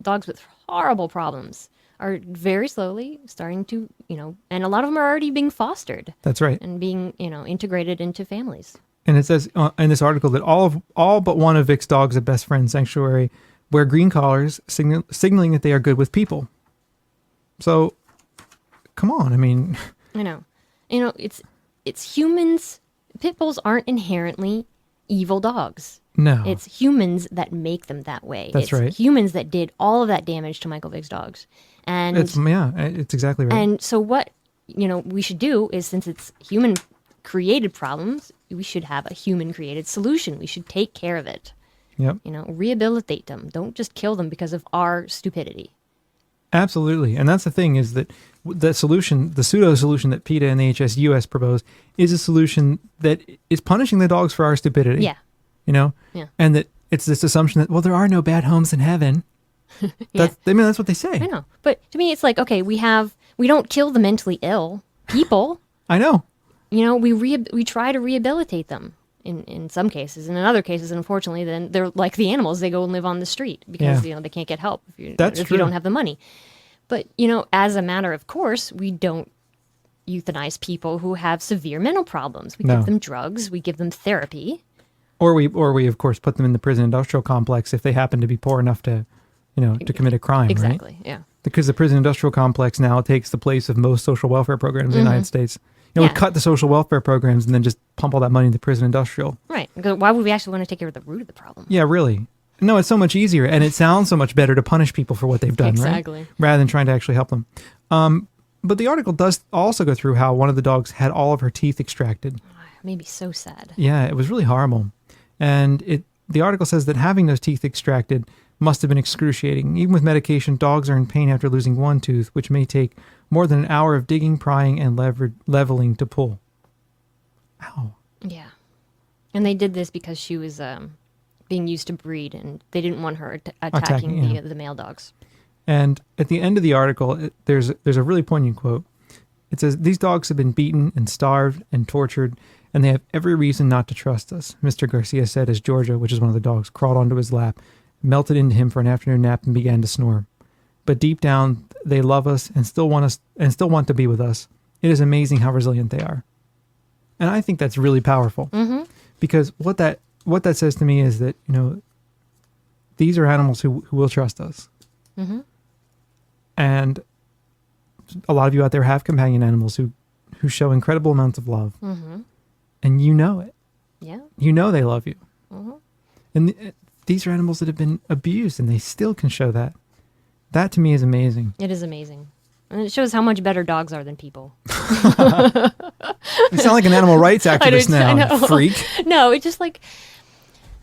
dogs with horrible problems are very slowly starting to, and a lot of them are already being fostered. That's right. And being, integrated into families. And it says in this article that all but one of Vick's dogs at Best Friend Sanctuary wear green collars, signaling that they are good with people. So, come on. I mean, I know. It's humans. Pit bulls aren't inherently evil dogs. No. It's humans that make them that way. That's right. Humans that did all of that damage to Michael Vick's dogs. And it's exactly right. And so what, we should do is, since it's human created problems, we should have a human created solution. We should take care of it. Yep. Rehabilitate them. Don't just kill them because of our stupidity. Absolutely. And that's the thing, is that the solution, the pseudo solution that PETA and the HSUS propose, is a solution that is punishing the dogs for our stupidity. Yeah. Yeah. And that it's this assumption that, well, there are no bad homes in heaven. Yeah. That's what they say. I know. But to me, it's like, okay, we don't kill the mentally ill people. I know. We try to rehabilitate them in some cases. And in other cases, unfortunately, then they're like the animals. They go and live on the street because, they can't get help if you don't have the money. But, as a matter of course, we don't euthanize people who have severe mental problems. We give them drugs. We give them therapy. Or we of course put them in the prison industrial complex if they happen to be poor enough to, to commit a crime. Exactly. Right? Yeah. Because the prison industrial complex now takes the place of most social welfare programs in the United States. We cut the social welfare programs and then just pump all that money into prison industrial. Right. Why would we actually want to take care of the root of the problem? Yeah, really. No, it's so much easier, and it sounds so much better to punish people for what they've done, exactly. Right? Rather than trying to actually help them. But the article does also go through how one of the dogs had all of her teeth extracted. It made me so sad. Yeah, it was really horrible. And the article says that having those teeth extracted must have been excruciating. Even with medication, dogs are in pain after losing one tooth, which may take more than an hour of digging, prying, and leveling to pull. Ow. Yeah. And they did this because she was being used to breed, and they didn't want her attacking the male dogs. And at the end of the article, there's a really poignant quote. It says, "These dogs have been beaten and starved and tortured, and they have every reason not to trust us," Mr. Garcia said as Georgia, which is one of the dogs, crawled onto his lap, melted into him for an afternoon nap, and began to snore. But deep down, they love us and still want to be with us. It is amazing how resilient they are. And I think that's really powerful. Because what that says to me is that, these are animals who will trust us. And a lot of you out there have companion animals who show incredible amounts of love. Mm-hmm. And you know it. Yeah. You know they love you. Mm-hmm. And these are animals that have been abused, and they still can show that. That to me is amazing. It is amazing. And it shows how much better dogs are than people. You sound like an animal rights activist now, I know. freak. No, it's just like,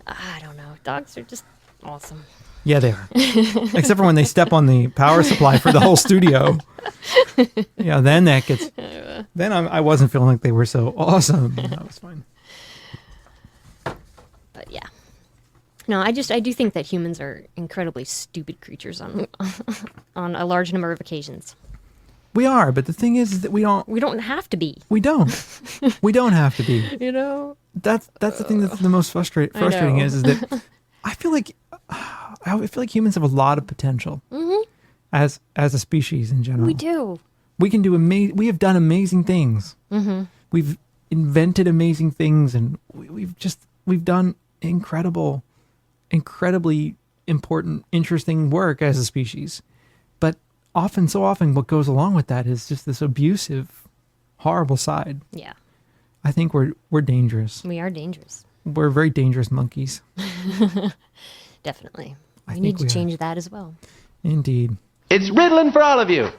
I don't know. Dogs are just awesome. Yeah, they are. Except for when they step on the power supply for the whole studio. Yeah, then that gets... Then I wasn't feeling like they were so awesome. That was fine. But yeah. No, I do think that humans are incredibly stupid creatures on on a large number of occasions. We are, but the thing is that we don't have to be. We don't. We don't have to be. You know? That's the thing that's the most frustrating is that I feel like humans have a lot of potential as a species in general. We do. We can do we have done amazing things. Mm-hmm. We've invented amazing things, and we've done incredibly important, interesting work as a species. But so often what goes along with that is just this abusive, horrible side. Yeah. I think we're dangerous. We are dangerous. We're very dangerous monkeys. Definitely. We need to change that as well. Indeed. It's Ritalin for all of you.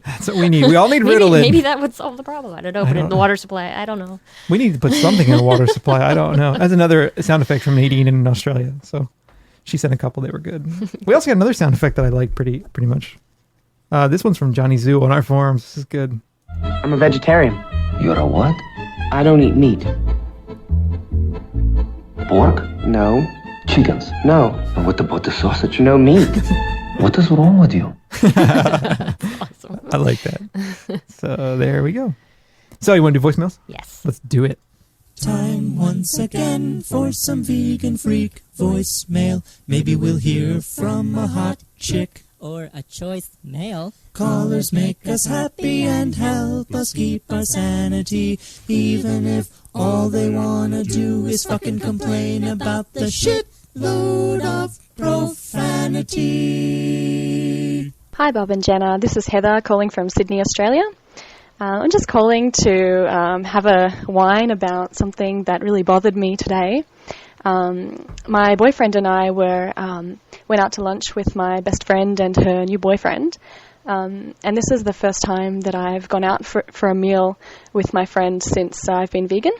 That's what we need. We all need Ritalin. Maybe that would solve the problem. I don't know. Put it in the water supply. I don't know. We need to put something in the water supply. I don't know. That's another sound effect from Nadine in Australia. So she sent a couple. They were good. We also got another sound effect that I like pretty much. This one's from Johnny Zoo on our forums. This is good. I'm a vegetarian. You're a what? I don't eat meat. Pork? No. Chickens? No. And what about the sausage? No meat. What is wrong with you? Awesome. I like that. So there we go. So you want to do voicemails? Yes. Let's do it. Time once again for some vegan freak voicemail. Maybe we'll hear from a hot chick or a choice male. Callers make us happy and help us keep our sanity, even if all they wanna do is fucking complain about the shitload of profanity. Hi Bob and Jenna, this is Heather calling from Sydney, Australia. I'm just calling to have a whine about something that really bothered me today. My boyfriend and I went out to lunch with my best friend and her new boyfriend. And this is the first time that I've gone out for a meal with my friend since I've been vegan.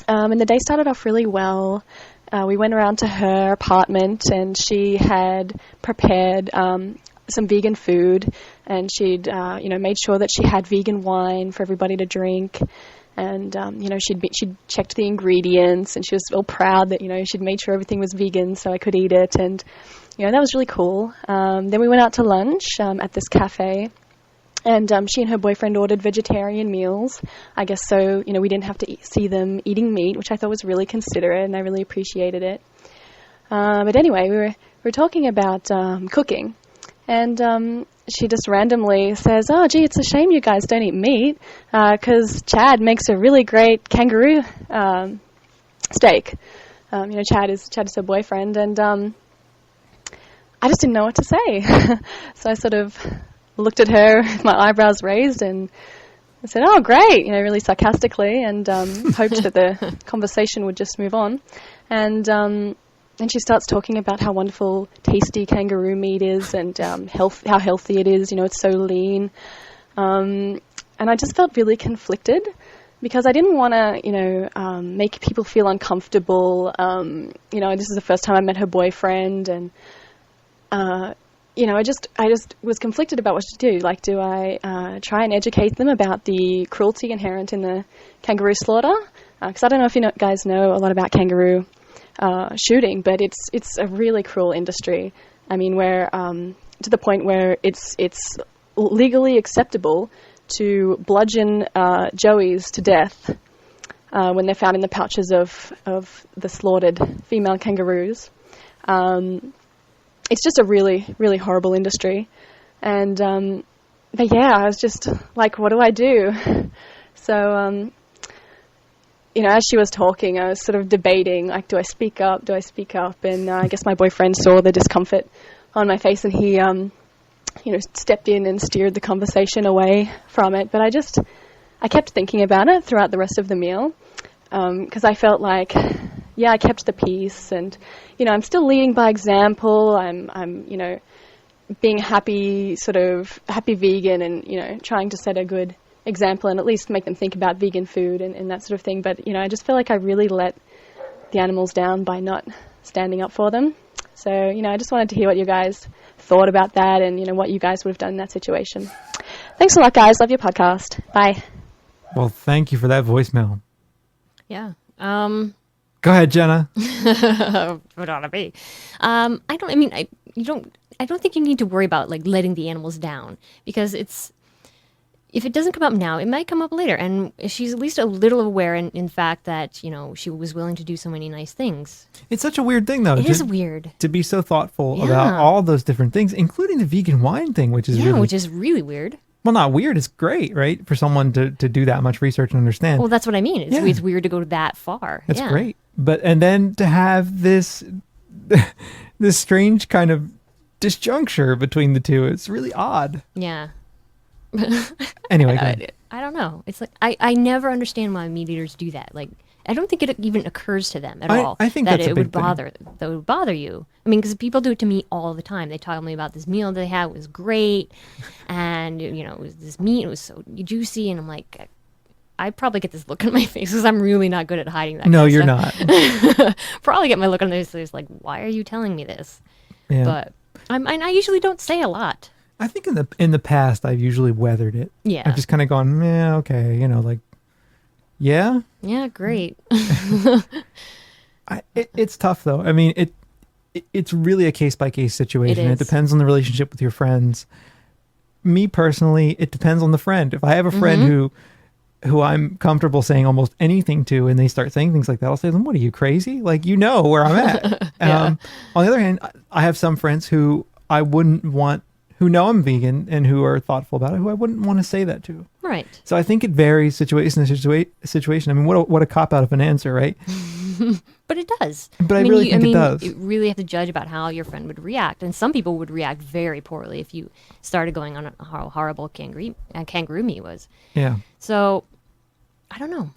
And the day started off really well. We went around to her apartment and she had prepared some vegan food, and she'd made sure that she had vegan wine for everybody to drink. And, she'd checked the ingredients, and she was all proud that, she'd made sure everything was vegan so I could eat it. And, that was really cool. Then we went out to lunch at this cafe, and she and her boyfriend ordered vegetarian meals, I guess so, we didn't have to see them eating meat, which I thought was really considerate, and I really appreciated it. But anyway, we were talking about cooking, and she just randomly says, "Oh, gee, it's a shame you guys don't eat meat, because Chad makes a really great kangaroo steak." Chad is her boyfriend, and I just didn't know what to say. So I sort of looked at her with my eyebrows raised, and I said, "Oh, great," really sarcastically, and hoped that the conversation would just move on. And she starts talking about how wonderful, tasty kangaroo meat is, and how healthy it is. It's so lean. And I just felt really conflicted because I didn't want to, make people feel uncomfortable. This is the first time I met her boyfriend, and I just was conflicted about what to do. Like, do I try and educate them about the cruelty inherent in the kangaroo slaughter? Because I don't know if you guys know a lot about kangaroo shooting, but it's a really cruel industry. I mean, where to the point where it's legally acceptable to bludgeon joeys to death when they're found in the pouches of the slaughtered female kangaroos. It's just a really, really horrible industry. And but yeah, I was just like, what do I do? So as she was talking, I was sort of debating, like, do I speak up? And I guess my boyfriend saw the discomfort on my face, and he stepped in and steered the conversation away from it. But I kept thinking about it throughout the rest of the meal, because I felt like, I kept the peace, and, I'm still leading by example. I'm being happy vegan, and, trying to set a good example and at least make them think about vegan food and that sort of thing. But, I just feel like I really let the animals down by not standing up for them. So, I just wanted to hear what you guys thought about that and, what you guys would have done in that situation. Thanks a lot, guys. Love your podcast. Bye. Well, thank you for that voicemail. Yeah. Go ahead, Jenna. What ought to be? I don't think you need to worry about like letting the animals down, because if it doesn't come up now, it might come up later. And she's at least a little aware in fact that, she was willing to do so many nice things. It's such a weird thing, though. It is weird. To be so thoughtful about all those different things, including the vegan wine thing, which is really weird. Well, not weird. It's great, right? For someone to do that much research and understand. Well, that's what I mean. It's weird to go that far. That's great. And then to have this strange kind of disjuncture between the two, it's really odd. Yeah. Anyway, I don't know. It's like I never understand why meat eaters do that. Like, I don't think it even occurs to them at all. I think that that's it a big would bother that would bother you. I mean, because people do it to me all the time. They tell me about this meal they had, it was great, and it was this meat, it was so juicy, and I'm like, I probably get this look on my face because I'm really not good at hiding that. No, kind of you're stuff. not. Probably get my look on my face like, why are you telling me this? Yeah. But I usually don't say a lot. I think in the past I've usually weathered it. Yeah. I've just kind of gone, yeah, okay, yeah. Yeah, great. It's tough though. I mean, it's really a case-by-case situation. It depends on the relationship with your friends. Me personally, it depends on the friend. If I have a friend who I'm comfortable saying almost anything to, and they start saying things like that, I'll say to them, what are you, crazy? Like, where I'm at. On the other hand, I have some friends who I wouldn't want, who know I'm vegan and who are thoughtful about it, who I wouldn't want to say that to. Right. So I think it varies situation to situation. I mean, what a cop out of an answer, right? But it does. But I really think it does. You really have to judge about how your friend would react. And some people would react very poorly if you started going on how horrible kangaroo meat was. Yeah. So, I don't know.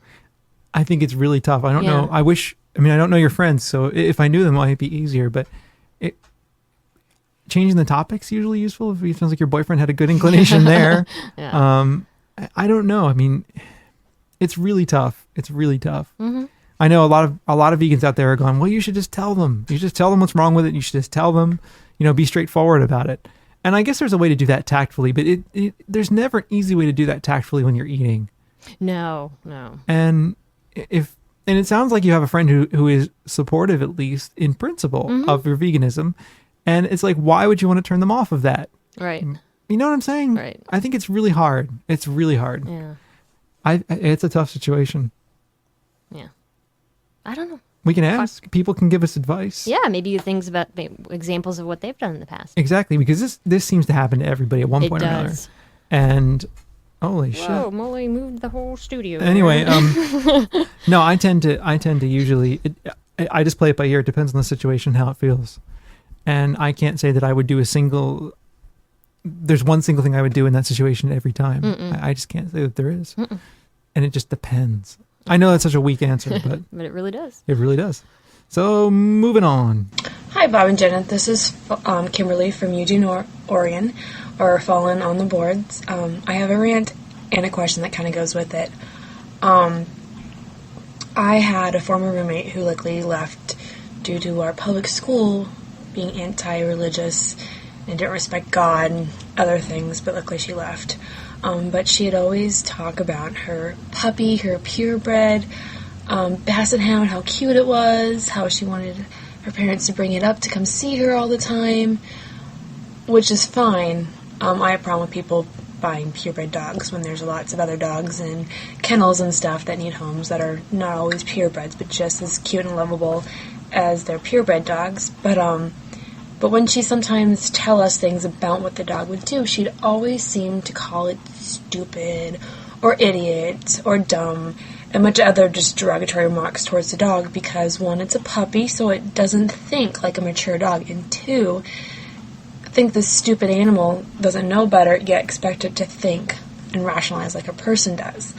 I think it's really tough. I don't know. I don't know your friends, so if I knew them, it might be easier. But changing the topic's usually useful. If it sounds like your boyfriend had a good inclination there. Yeah. I don't know. I mean, it's really tough. It's really tough. Mm-hmm. I know a lot of vegans out there are going, well, you should just tell them. You should just tell them what's wrong with it. You should just tell them, be straightforward about it. And I guess there's a way to do that tactfully, but there's never an easy way to do that tactfully when you're eating. No. And it sounds like you have a friend who is supportive, at least in principle, of your veganism. And it's like, why would you want to turn them off of that? Right. You know what I'm saying? Right. I think it's really hard. It's really hard. Yeah. It's a tough situation. Yeah. I don't know. We can ask. People can give us advice. Yeah, maybe examples of what they've done in the past. Exactly, because this seems to happen to everybody at one point or another. And holy shit! Whoa, Molly moved the whole studio. Anyway, no, I tend to usually. I just play it by ear. It depends on the situation, how it feels, and I can't say that I would do there's one single thing I would do in that situation every time. I just can't say that there is. And it just depends. I know that's such a weak answer, but but it really does. It really does. So moving on. Hi, Bob and Jenna. This is Kimberly from Eugene, Oregon, or Fallen on the Boards. I have a rant and a question that kind of goes with it. I had a former roommate who luckily left due to our public school being anti-religious and didn't respect God and other things, but luckily she left. But she had always talked about her puppy, her purebred basset hound, how cute it was, how she wanted her parents to bring it up to come see her all the time, which is fine. I have a problem with people buying purebred dogs when there's lots of other dogs and kennels and stuff that need homes that are not always purebreds, but just as cute and lovable as their purebred dogs. But when she sometimes tell us things about what the dog would do, she'd always seem to call it stupid or idiot or dumb and much other just derogatory remarks towards the dog because, one, it's a puppy, so it doesn't think like a mature dog, and two, think this stupid animal doesn't know better, yet expected to think and rationalize like a person does.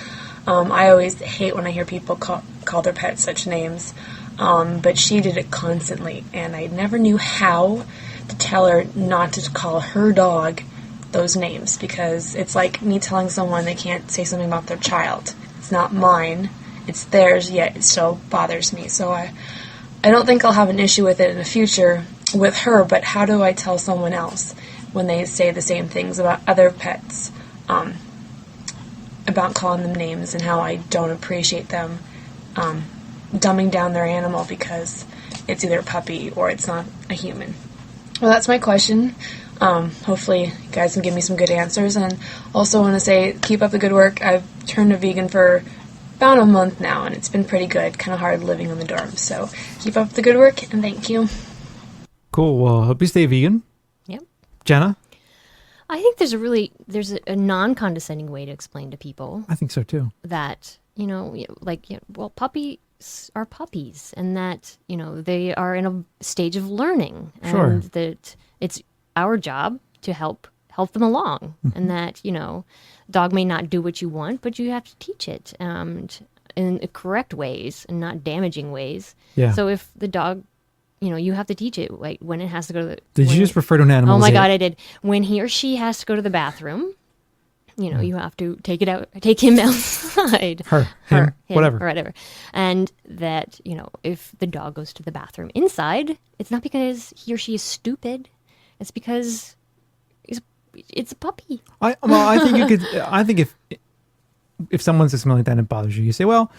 I always hate when I hear people call their pets such names, but she did it constantly, and I never knew how to tell her not to call her dog those names, because it's like me telling someone they can't say something about their child. It's not mine, it's theirs, yet it still bothers me. So I don't think I'll have an issue with it in the future with her, but how do I tell someone else when they say the same things about other pets, about calling them names, and how I don't appreciate them dumbing down their animal because it's either a puppy or it's not a human? Well, that's my question. Hopefully you guys can give me some good answers, and also want to say keep up the good work. I've turned a vegan for about a month now, and it's been pretty good. Kind of hard living on the dorm, so keep up the good work, and thank you. Cool. Well, hope you stay vegan. Yep. Jenna? I think there's a non-condescending way to explain to people. I think so too. That, well, puppies are puppies, and that, they are in a stage of learning. Sure. And that it's our job to help them along. Mm-hmm. And that, dog may not do what you want, but you have to teach it in correct ways and not damaging ways. Yeah. So if the dog, you have to teach it, like when it has to go to the... Did you just refer to an animal? Oh my God, I did. When he or she has to go to the bathroom, you have to take him outside. Him, whatever. Or whatever. And that, if the dog goes to the bathroom inside, it's not because he or she is stupid. It's because it's a puppy. I think you could. I think if someone's just smelling like that and it bothers you, you say, "Well,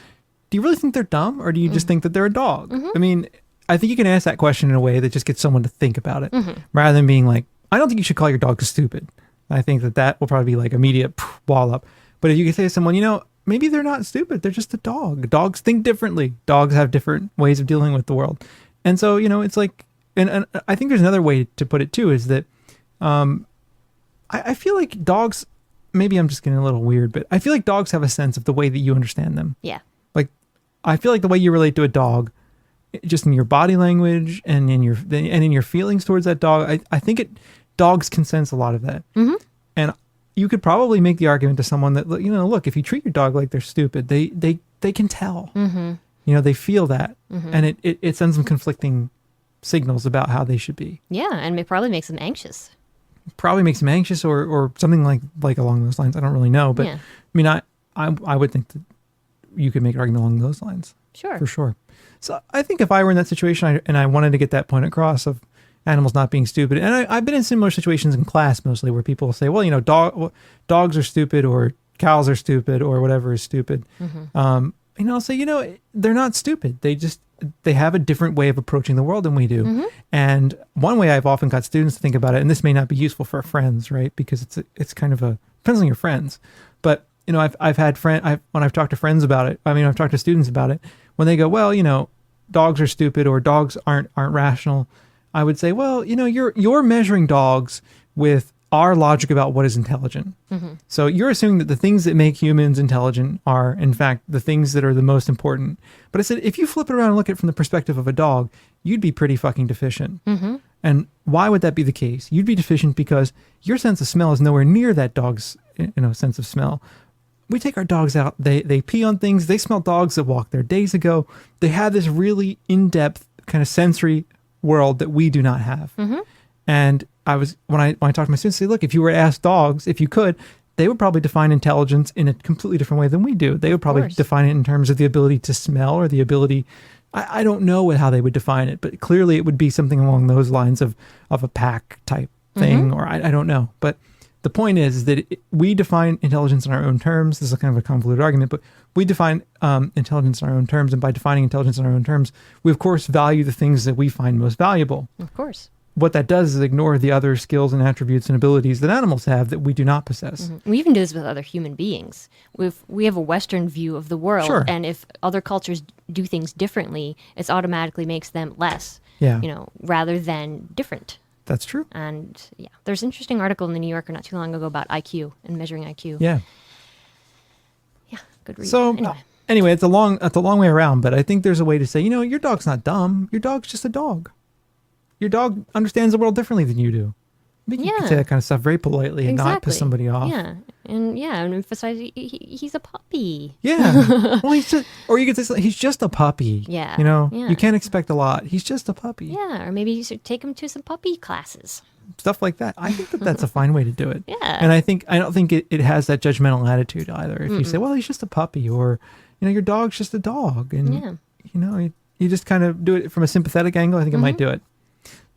do you really think they're dumb, or do you just think that they're a dog?" Mm-hmm. I mean, I think you can ask that question in a way that just gets someone to think about it, mm-hmm. rather than being like, "I don't think you should call your dog stupid." I think that will probably be like immediate wall up. But if you can say to someone, maybe they're not stupid; they're just a dog. Dogs think differently. Dogs have different ways of dealing with the world, and so it's like. And I think there's another way to put it too, is that I feel like dogs, maybe I'm just getting a little weird, but I feel like dogs have a sense of the way that you understand them. Yeah. Like, I feel like the way you relate to a dog, just in your body language and in your feelings towards that dog, I think dogs can sense a lot of that. Mm-hmm. And you could probably make the argument to someone that, look, if you treat your dog like they're stupid, they can tell. Mm-hmm. They feel that. Mm-hmm. And it sends them conflicting signals about how they should be. Yeah, and it probably makes them anxious. Probably makes them anxious or something like along those lines. I don't really know, but yeah. I mean, I would think that you could make an argument along those lines. Sure. For sure. So I think if I were in that situation and I wanted to get that point across of animals not being stupid, and I've been in similar situations in class mostly where people say, well, dogs are stupid or cows are stupid or whatever is stupid. Mm-hmm. I'll say, they're not stupid. They have a different way of approaching the world than we do. Mm-hmm. And one way I've often got students to think about it, and this may not be useful for friends, right? Because it's kind of depends on your friends. But, I've had when I've talked to friends about it, I've talked to students about it, when they go, well, dogs are stupid or dogs aren't rational. I would say, well, you're measuring dogs with our logic about what is intelligent. Mm-hmm. So you're assuming that the things that make humans intelligent are, in fact, the things that are the most important. But I said, if you flip it around and look at it from the perspective of a dog, you'd be pretty fucking deficient. Mm-hmm. And why would that be the case? You'd be deficient because your sense of smell is nowhere near that dog's sense of smell. We take our dogs out, they pee on things, they smell dogs that walked there days ago. They have this really in-depth kind of sensory world that we do not have. Mm-hmm. And when I talk to my students, I say, look, if you were to ask dogs, if you could, they would probably define intelligence in a completely different way than we do. They would probably define it in terms of the ability to smell or the ability, I don't know how they would define it, but clearly it would be something along those lines of a pack type thing, mm-hmm. or I don't know. But the point is that we define intelligence in our own terms. This is kind of a convoluted argument, but we define intelligence in our own terms. And by defining intelligence in our own terms, we, of course, value the things that we find most valuable. Of course. What that does is ignore the other skills and attributes and abilities that animals have that we do not possess. Mm-hmm. We even do this with other human beings. We have a Western view of the world, sure. And if other cultures do things differently, it automatically makes them less, rather than different. That's true. And yeah, there's an interesting article in the New Yorker not too long ago about IQ and measuring IQ. Yeah. Yeah, good read. So anyway, it's a long way around, but I think there's a way to say, your dog's not dumb. Your dog's just a dog. Your dog understands the world differently than you do. I think you can say that kind of stuff very politely and not piss somebody off. Yeah. And emphasize he's a puppy. Yeah. Well, or you could say he's just a puppy. Yeah. You can't expect a lot. He's just a puppy. Yeah. Or maybe you should take him to some puppy classes. Stuff like that. I think that's a fine way to do it. Yeah. And I don't think it has that judgmental attitude either. If you say, well, he's just a puppy, or your dog's just a dog, and you just kind of do it from a sympathetic angle, I think it might do it.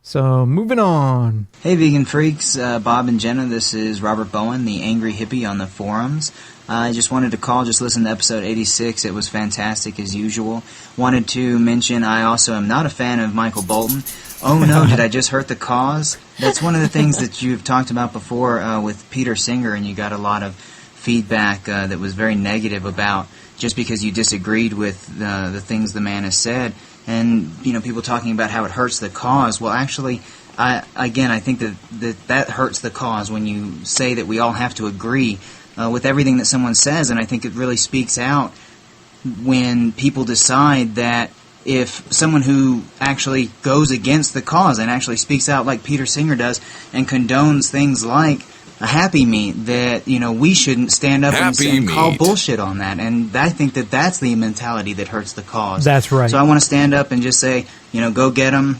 So, moving on. Hey, vegan freaks, Bob and Jenna, this is Robert Bowen, the Angry Hippie on the forums. I just wanted to call, just listen to episode 86. It was fantastic as usual. Wanted to mention I also am not a fan of Michael Bolton. Oh no, did I just hurt the cause? That's one of the things that you've talked about before with Peter Singer, and you got a lot of feedback that was very negative about just because you disagreed with the things the man has said. And, people talking about how it hurts the cause. Well, actually, I think that hurts the cause when you say that we all have to agree with everything that someone says. And I think it really speaks out when people decide that if someone who actually goes against the cause and actually speaks out like Peter Singer does and condones things like a Happy Meat, that, we shouldn't stand up and call bullshit on that. And I think that's the mentality that hurts the cause. That's right. So I want to stand up and just say, go get them.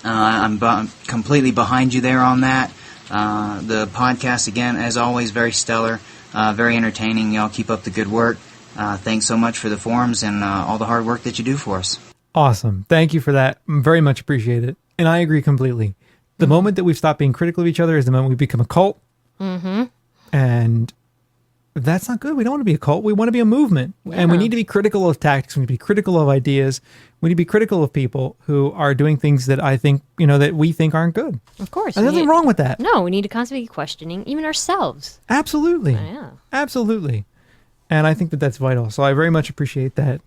I'm completely behind you there on that. The podcast, again, as always, very stellar, very entertaining. Y'all keep up the good work. Thanks so much for the forums and all the hard work that you do for us. Awesome. Thank you for that. Very much appreciate it. And I agree completely. The moment that we stop being critical of each other is the moment we become a cult. Mm-hmm. And that's not good. We don't want to be a cult. We want to be a movement. Yeah. And we need to be critical of tactics. We need to be critical of ideas. We need to be critical of people who are doing things that I think, that we think aren't good. Of course. There's nothing wrong with that. No, we need to constantly be questioning even ourselves. Absolutely. Yeah. Absolutely. And I think that's vital. So I very much appreciate that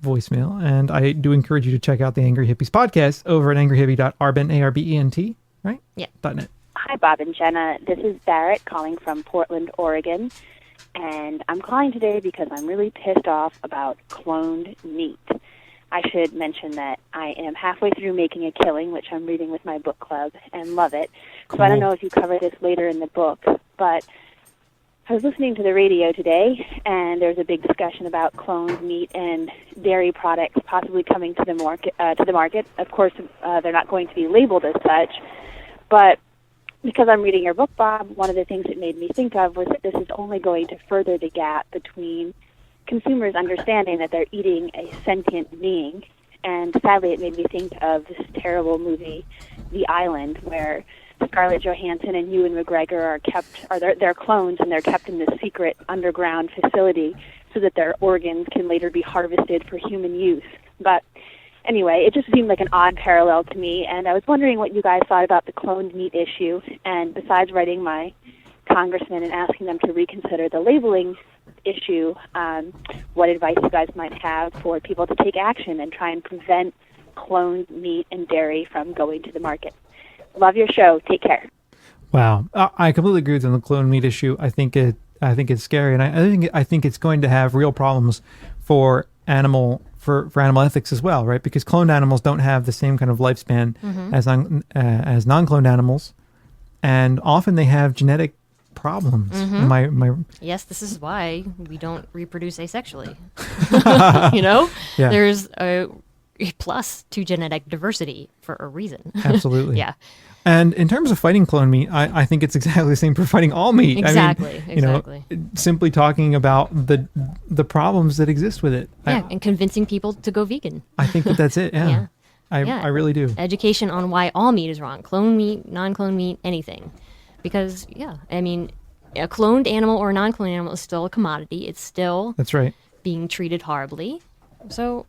voicemail. And I do encourage you to check out the Angry Hippies podcast over at angryhippie.arbent, A-R-B-E-N-T, right? Yeah. .net. Hi, Bob and Jenna. This is Barrett calling from Portland, Oregon. And I'm calling today because I'm really pissed off about cloned meat. I should mention that I am halfway through Making a Killing, which I'm reading with my book club, and love it. Cool. So I don't know if you cover this later in the book, but I was listening to the radio today, and there's a big discussion about cloned meat and dairy products possibly coming to the market. Of course, they're not going to be labeled as such, but because I'm reading your book, Bob, one of the things it made me think of was that this is only going to further the gap between consumers understanding that they're eating a sentient being. And sadly, it made me think of this terrible movie, The Island, where Scarlett Johansson and Ewan McGregor they're clones, and they're kept in this secret underground facility so that their organs can later be harvested for human use. But anyway, it just seemed like an odd parallel to me, and I was wondering what you guys thought about the cloned meat issue. And besides writing my congressman and asking them to reconsider the labeling issue, what advice you guys might have for people to take action and try and prevent cloned meat and dairy from going to the market. Love your show. Take care. Wow, I completely agree with you on the cloned meat issue. I think it's scary, and I think it's going to have real problems for animal ethics as well, right? Because cloned animals don't have the same kind of lifespan as non-cloned animals, and often they have genetic problems. Yes, this is why we don't reproduce asexually. Yeah. There's a plus to genetic diversity for a reason. Absolutely. Yeah. And in terms of fighting clone meat, I think it's exactly the same for fighting all meat. Exactly. I mean, simply talking about the problems that exist with it. Yeah, and convincing people to go vegan. I think that's it. Yeah. I really do. Education on why all meat is wrong. Clone meat, non-clone meat, anything. Because, a cloned animal or a non-cloned animal is still a commodity. It's still that's right. being treated horribly. So,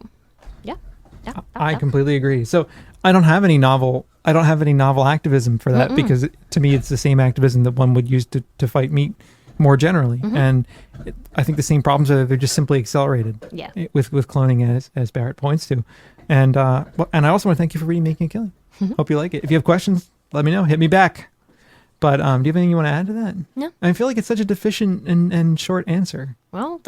I completely agree. So I don't have any novel activism for that because to me it's the same activism that one would use to fight meat more generally. And I think the same problems they're just simply accelerated. Yeah. With cloning as Barrett points to. And I also want to thank you for reading Making a Killing. Hope you like it. If you have questions, let me know. Hit me back. But do you have anything you want to add to that? No. I feel like it's such a deficient and short answer. Well,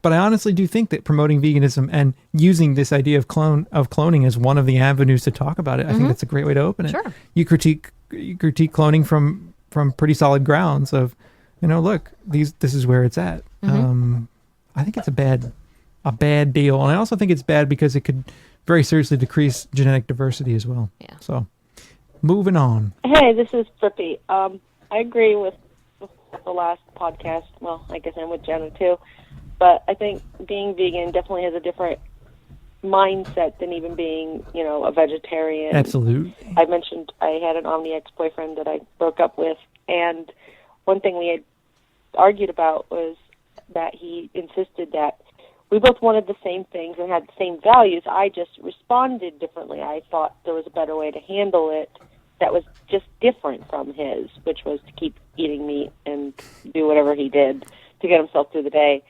But I honestly do think that promoting veganism and using this idea of cloning as one of the avenues to talk about it, I think that's a great way to open it. Sure. You critique cloning from pretty solid grounds of, look, this is where it's at. I think it's a bad deal, and I also think it's bad because it could very seriously decrease genetic diversity as well. Yeah. So, moving on. Hey, this is Flippy. I agree with the last podcast. Well, I guess I'm with Jenna too. But I think being vegan definitely has a different mindset than even being, a vegetarian. Absolutely. I mentioned I had an Omni ex-boyfriend that I broke up with, and one thing we had argued about was that he insisted that we both wanted the same things and had the same values. I just responded differently. I thought there was a better way to handle it that was just different from his, which was to keep eating meat and do whatever he did to get himself through the day.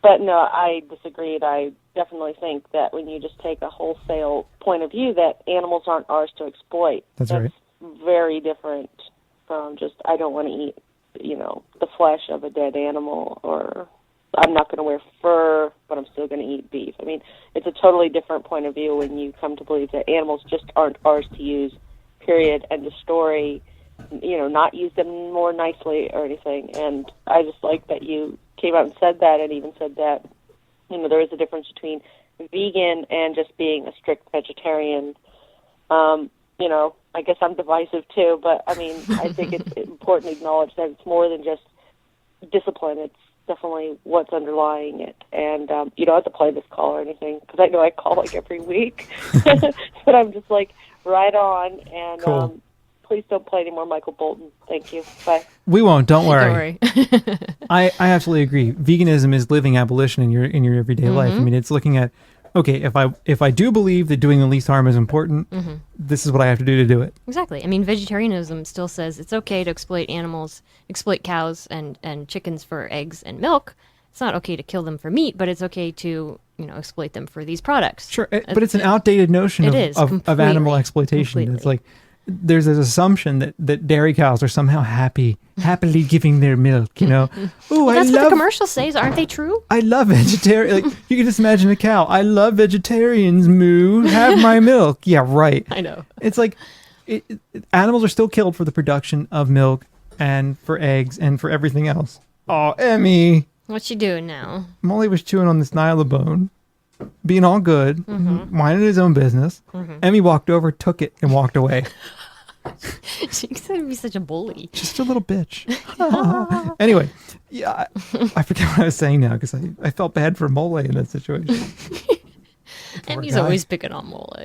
But no, I disagreed. I definitely think that when you just take a wholesale point of view that animals aren't ours to exploit, that's right. Very different from just, I don't want to eat, the flesh of a dead animal, or I'm not going to wear fur, but I'm still going to eat beef. I mean, it's a totally different point of view when you come to believe that animals just aren't ours to use, period, end of story, not use them more nicely or anything. And I just like that you came out and said that, and even said that, there is a difference between vegan and just being a strict vegetarian. I guess I'm divisive too, but I mean, I think it's important to acknowledge that it's more than just discipline. It's definitely what's underlying it. And you don't have to play this call or anything, because I know I call like every week, but I'm just like, right on. And cool. Please don't play any more Michael Bolton. Thank you. Bye. We won't. Don't worry. I absolutely agree. Veganism is living abolition in your everyday life. I mean, it's looking at, okay, if I do believe that doing the least harm is important, this is what I have to do to do it. Exactly. I mean, vegetarianism still says it's okay to exploit animals, exploit cows and chickens for eggs and milk. It's not okay to kill them for meat, but it's okay to exploit them for these products. Sure, but it's an outdated notion of animal exploitation. Completely. It's like there's this assumption that dairy cows are somehow happily giving their milk, Ooh, well, that's what the commercials say, aren't they true? I love vegetarian. Like, you can just imagine a cow. I love vegetarians, moo. Have my milk. Yeah, right. I know. It's like animals are still killed for the production of milk and for eggs and for everything else. Oh, Emmy. What's she doing now? Molly was chewing on this nylabone, being all good, minding his own business. Emmy walked over, took it, and walked away. She's going to be such a bully. Just a little bitch. Anyway, yeah, I forget what I was saying now, because I felt bad for Mole in that situation. Emmy's always picking on Mole.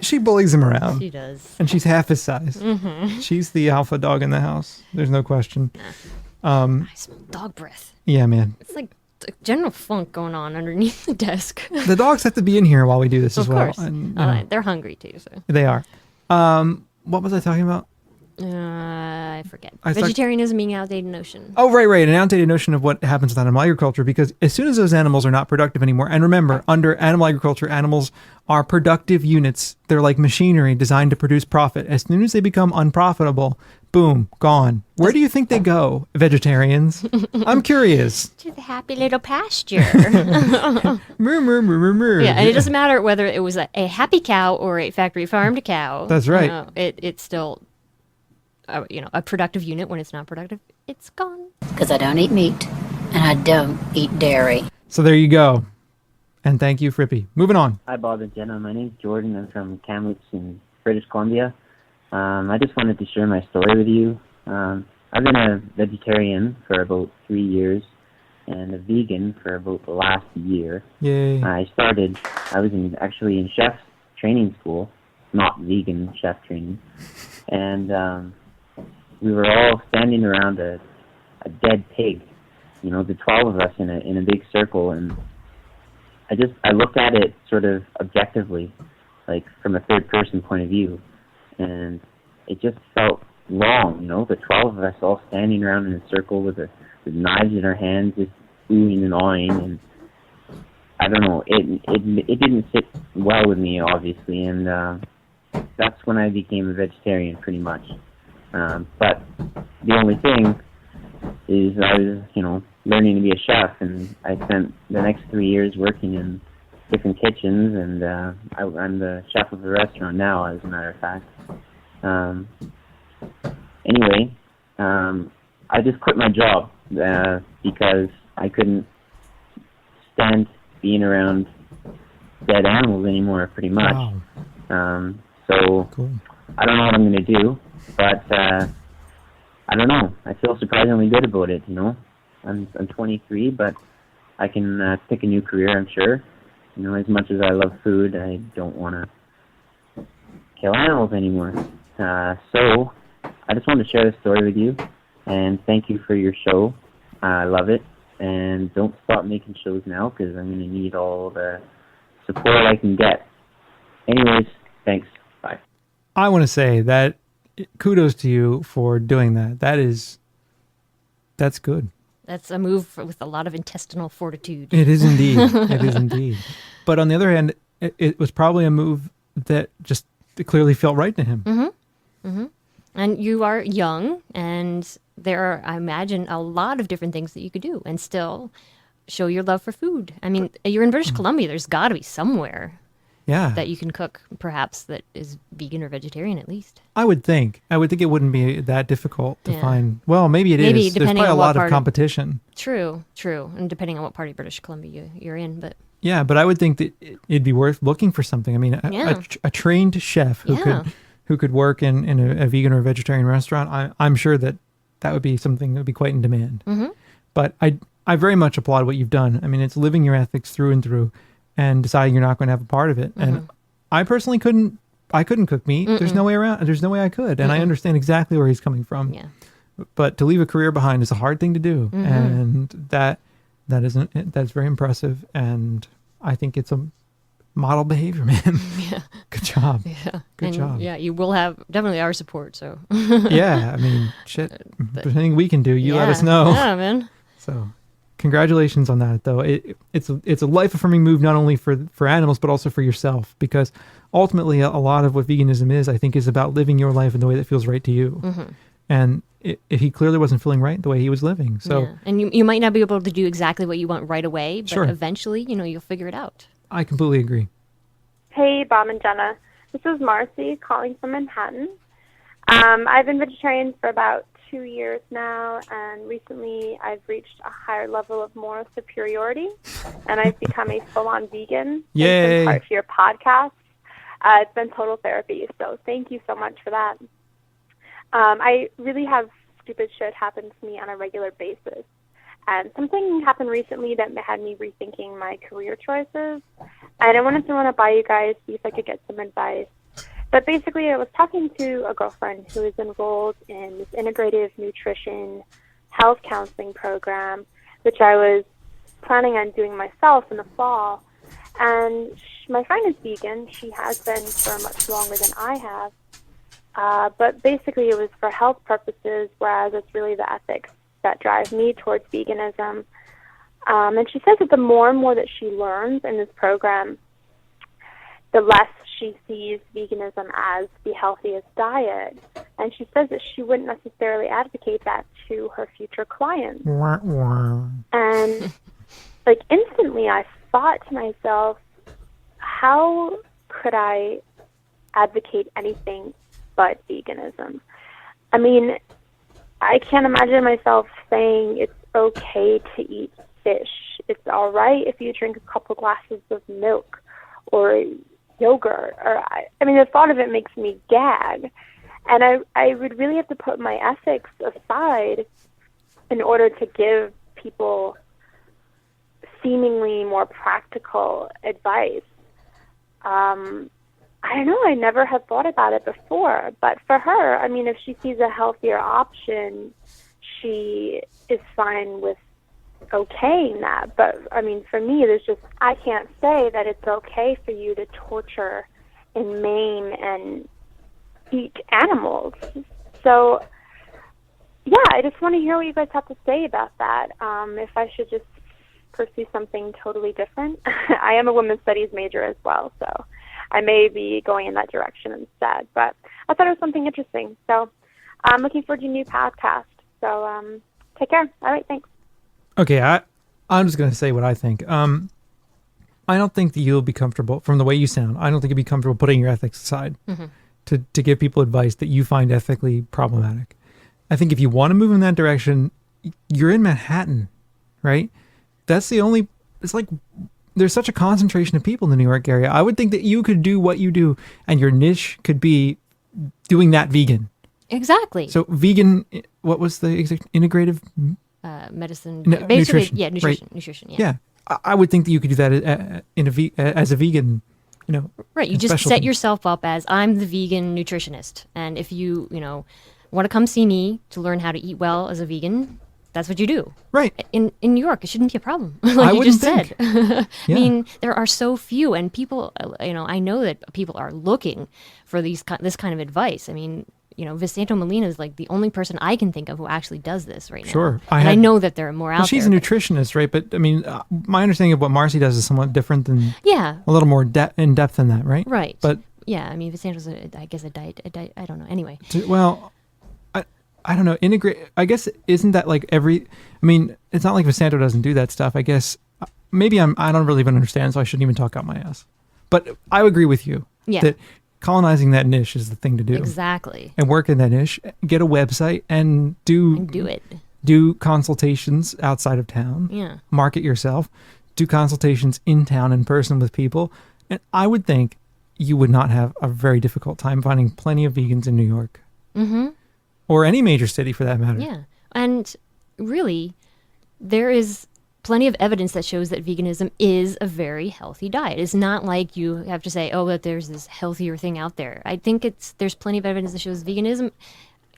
She bullies him around. She does. And she's half his size. She's the alpha dog in the house. There's no question. I smell dog breath. Yeah, man. It's like general funk going on underneath the desk. The dogs have to be in here while we do this as well. Of course. And, they're hungry too. So they are. What was I talking about? I forget. Vegetarianism being an outdated notion. Oh, right. An outdated notion of what happens with animal agriculture, because as soon as those animals are not productive anymore, and remember, under animal agriculture, animals are productive units. They're like machinery designed to produce profit. As soon as they become unprofitable, boom, gone. Where do you think they go, vegetarians? I'm curious. To the happy little pasture. Murr. Yeah, and it doesn't matter whether it was a happy cow or a factory farmed cow. That's right. It's still, a productive unit. When it's not productive, it's gone. Because I don't eat meat, and I don't eat dairy. So there you go. And thank you, Frippy. Moving on. Hi, Bob and Jenna. My name's Jordan. I'm from Kamloops in British Columbia. I just wanted to share my story with you. I've been a vegetarian for about 3 years and a vegan for about the last year. Yay. I was actually in chef's training school, not vegan chef training. And we were all standing around a dead pig, the 12 of us in a big circle. And I looked at it sort of objectively, like from a third person point of view. And it just felt wrong, the 12 of us all standing around in a circle with knives in our hands, just oohing and awing, and I don't know, it didn't sit well with me, obviously, and that's when I became a vegetarian, pretty much. But the only thing is I was, learning to be a chef, and I spent the next 3 years working in different kitchens, and I'm the chef of the restaurant now, as a matter of fact. Anyway, I just quit my job because I couldn't stand being around dead animals anymore, pretty much. Wow. So cool. I don't know what I'm going to do, but I don't know. I feel surprisingly good about it, you know. I'm 23, but I can pick a new career, I'm sure. You know, as much as I love food, I don't want to kill animals anymore. So I just wanted to share this story with you, and thank you for your show. I love it, and don't stop making shows now, because I'm going to need all the support I can get. Anyways, thanks. Bye. I want to say that kudos to you for doing that. That's good. That's a move with a lot of intestinal fortitude. It is indeed. It is indeed. But on the other hand, it was probably a move that just clearly felt right to him. Mm-hmm. Mm-hmm. And you are young, and there are, I imagine, a lot of different things that you could do and still show your love for food. I mean, you're in British Columbia. There's got to be somewhere that you can cook, perhaps, that is vegan or vegetarian at least. I would think it wouldn't be that difficult to find. Well, maybe it is. There's probably a lot of competition. True. And depending on what part of British Columbia you're in. But yeah, but I would think that it'd be worth looking for something. I mean, a trained chef who could work in a vegan or vegetarian restaurant, I'm sure that would be something that would be quite in demand. Mm-hmm. But I very much applaud what you've done. I mean, it's living your ethics through and through and deciding you're not going to have a part of it. Mm-hmm. And I personally couldn't cook meat. Mm-mm. There's no way around. There's no way I could. And I understand exactly where he's coming from. Yeah. But to leave a career behind is a hard thing to do. Mm-hmm. And that's very impressive. And I think it's a model behavior, man. Yeah. Good job. Yeah. Good job. Yeah, you will have definitely our support. So. Yeah, I mean, shit. If there's anything we can do, you let us know. Yeah, man. So, congratulations on that, though. It's a life-affirming move, not only for animals, but also for yourself, because ultimately a lot of what veganism is, I think, is about living your life in the way that feels right to you. Mm-hmm. And he clearly wasn't feeling right the way he was living. So, yeah. And you might not be able to do exactly what you want right away, but sure, eventually, you'll figure it out. I completely agree. Hey, Bob and Jenna. This is Marcy calling from Manhattan. I've been vegetarian for about 2 years now, and recently I've reached a higher level of moral superiority, and I've become a full-on vegan. Yay! In part to your podcast. It's been total therapy, so thank you so much for that. I really have stupid shit happen to me on a regular basis, and something happened recently that had me rethinking my career choices, and I wanted to run it by you guys, see if I could get some advice. But basically, I was talking to a girlfriend who is enrolled in this integrative nutrition health counseling program, which I was planning on doing myself in the fall. And my friend is vegan. She has been for much longer than I have. But basically, it was for health purposes, whereas it's really the ethics that drive me towards veganism. And she says that the more and more that she learns in this program, the less she sees veganism as the healthiest diet. And she says that she wouldn't necessarily advocate that to her future clients. And, instantly I thought to myself, how could I advocate anything but veganism? I mean, I can't imagine myself saying it's okay to eat fish. It's all right if you drink a couple glasses of milk or yogurt, or the thought of it makes me gag, and I would really have to put my ethics aside in order to give people seemingly more practical advice. I don't know, I never had thought about it before, but for her, if she sees a healthier option, she is fine with okaying that. But for me, I can't say that it's okay for you to torture and maim and eat animals. So yeah, I just want to hear what you guys have to say about that. If I should just pursue something totally different. I am a women's studies major as well, so I may be going in that direction instead, but I thought it was something interesting. So I'm looking forward to a new podcast. So take care. All right, thanks. Okay, I'm just going to say what I think. I don't think that you'll be comfortable, from the way you sound, I don't think you'll be comfortable putting your ethics aside to give people advice that you find ethically problematic. I think if you want to move in that direction, you're in Manhattan, right? That's the only, it's like, there's such a concentration of people in the New York area. I would think that you could do what you do, and your niche could be doing that vegan. Exactly. So vegan, what was the integrative? Medicine, basically, nutrition. Yeah, nutrition. Right? Nutrition. Yeah. Yeah. I would think that you could do that as a vegan, Right. You just set yourself up as, I'm the vegan nutritionist. And if you, want to come see me to learn how to eat well as a vegan, that's what you do. Right. In New York, it shouldn't be a problem. Like I you wouldn't just said. Yeah. I mean, there are so few, and people, I know that people are looking for this kind of advice. I mean, Vicente Molina is like the only person I can think of who actually does this right now. Sure. I know that there are more out there. She's a nutritionist, right? But I mean, my understanding of what Marcy does is somewhat different than, a little more in depth than that, right? Right. But yeah, I mean, Vicente's, I guess, a diet, I don't know. Anyway. Well, I don't know. Integrate, I guess, isn't that like it's not like Vicente doesn't do that stuff. I guess maybe I don't really even understand, so I shouldn't even talk out my ass. But I agree with you. Yeah. That colonizing that niche is the thing to do. Exactly. And work in that niche, get a website and do it. Do consultations outside of town. Yeah. Market yourself. Do consultations in town in person with people. And I would think you would not have a very difficult time finding plenty of vegans in New York. Mm-hmm. Or any major city for that matter. Yeah. And really, there is plenty of evidence that shows that veganism is a very healthy diet. It's not like you have to say, that there's this healthier thing out there. I think there's plenty of evidence that shows veganism,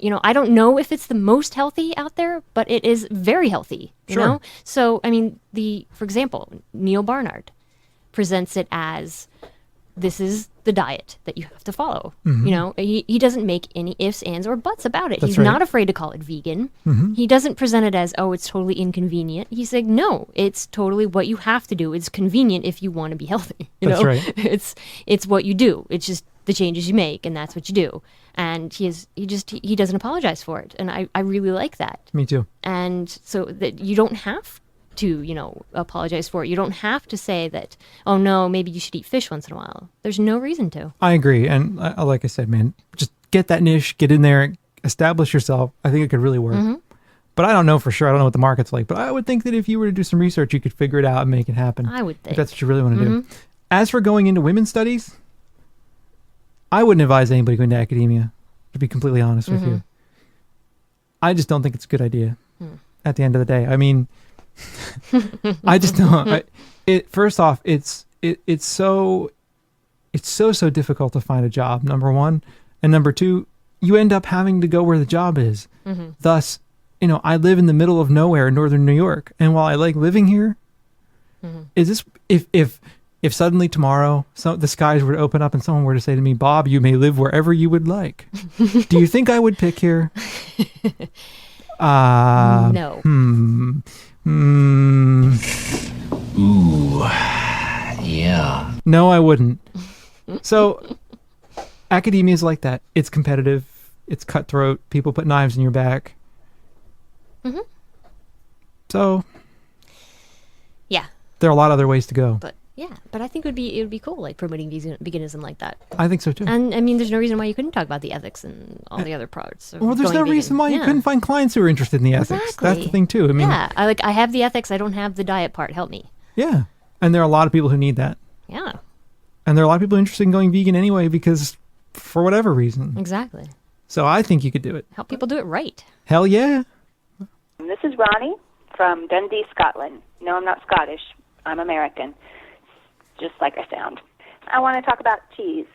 I don't know if it's the most healthy out there, but it is very healthy, you know? So, I mean, for example, Neil Barnard presents it as, this is the diet that you have to follow. Mm-hmm. He doesn't make any ifs, ands, or buts about it. That's He's right. not afraid to call it vegan. Mm-hmm. He doesn't present it as, it's totally inconvenient. He's saying, no, it's totally what you have to do. It's convenient if you want to be healthy. That's right. It's what you do. It's just the changes you make, and that's what you do. And he doesn't apologize for it. And I really like that. Me too. And so that you don't have to, apologize for it. You don't have to say that, oh no, maybe you should eat fish once in a while. There's no reason to. I agree. And like I said, man, just get that niche, get in there, establish yourself. I think it could really work. Mm-hmm. But I don't know for sure. I don't know what the market's like. But I would think that if you were to do some research, you could figure it out and make it happen. I would think. If that's what you really want to do. As for going into women's studies, I wouldn't advise anybody going to academia, to be completely honest with you. I just don't think it's a good idea at the end of the day. I mean, I just don't. First off, it's so difficult to find a job, number one. And number two, you end up having to go where the job is. Thus, I live in the middle of nowhere in northern New York. And while I like living here, is this, if suddenly tomorrow the skies were to open up and someone were to say to me, Bob, you may live wherever you would like, do you think I would pick here? No. Ooh, yeah. No, I wouldn't. So, academia is like that. It's competitive. It's cutthroat. People put knives in your back. So, yeah, there are a lot of other ways to go. But I think it would be cool, like promoting veganism like that. I think so too. And I mean, there's no reason why you couldn't talk about the ethics and all the other parts. Well, there's no reason why you couldn't find clients who are interested in the ethics. Exactly. That's the thing too. I mean, I have the ethics. I don't have the diet part. Help me. Yeah, and there are a lot of people who need that. Yeah. And there are a lot of people interested in going vegan anyway because, for whatever reason. Exactly. So I think you could do it. Help people do it right. Hell yeah. This is Ronnie from Dundee, Scotland. No, I'm not Scottish. I'm American, just like I sound. I want to talk about cheese.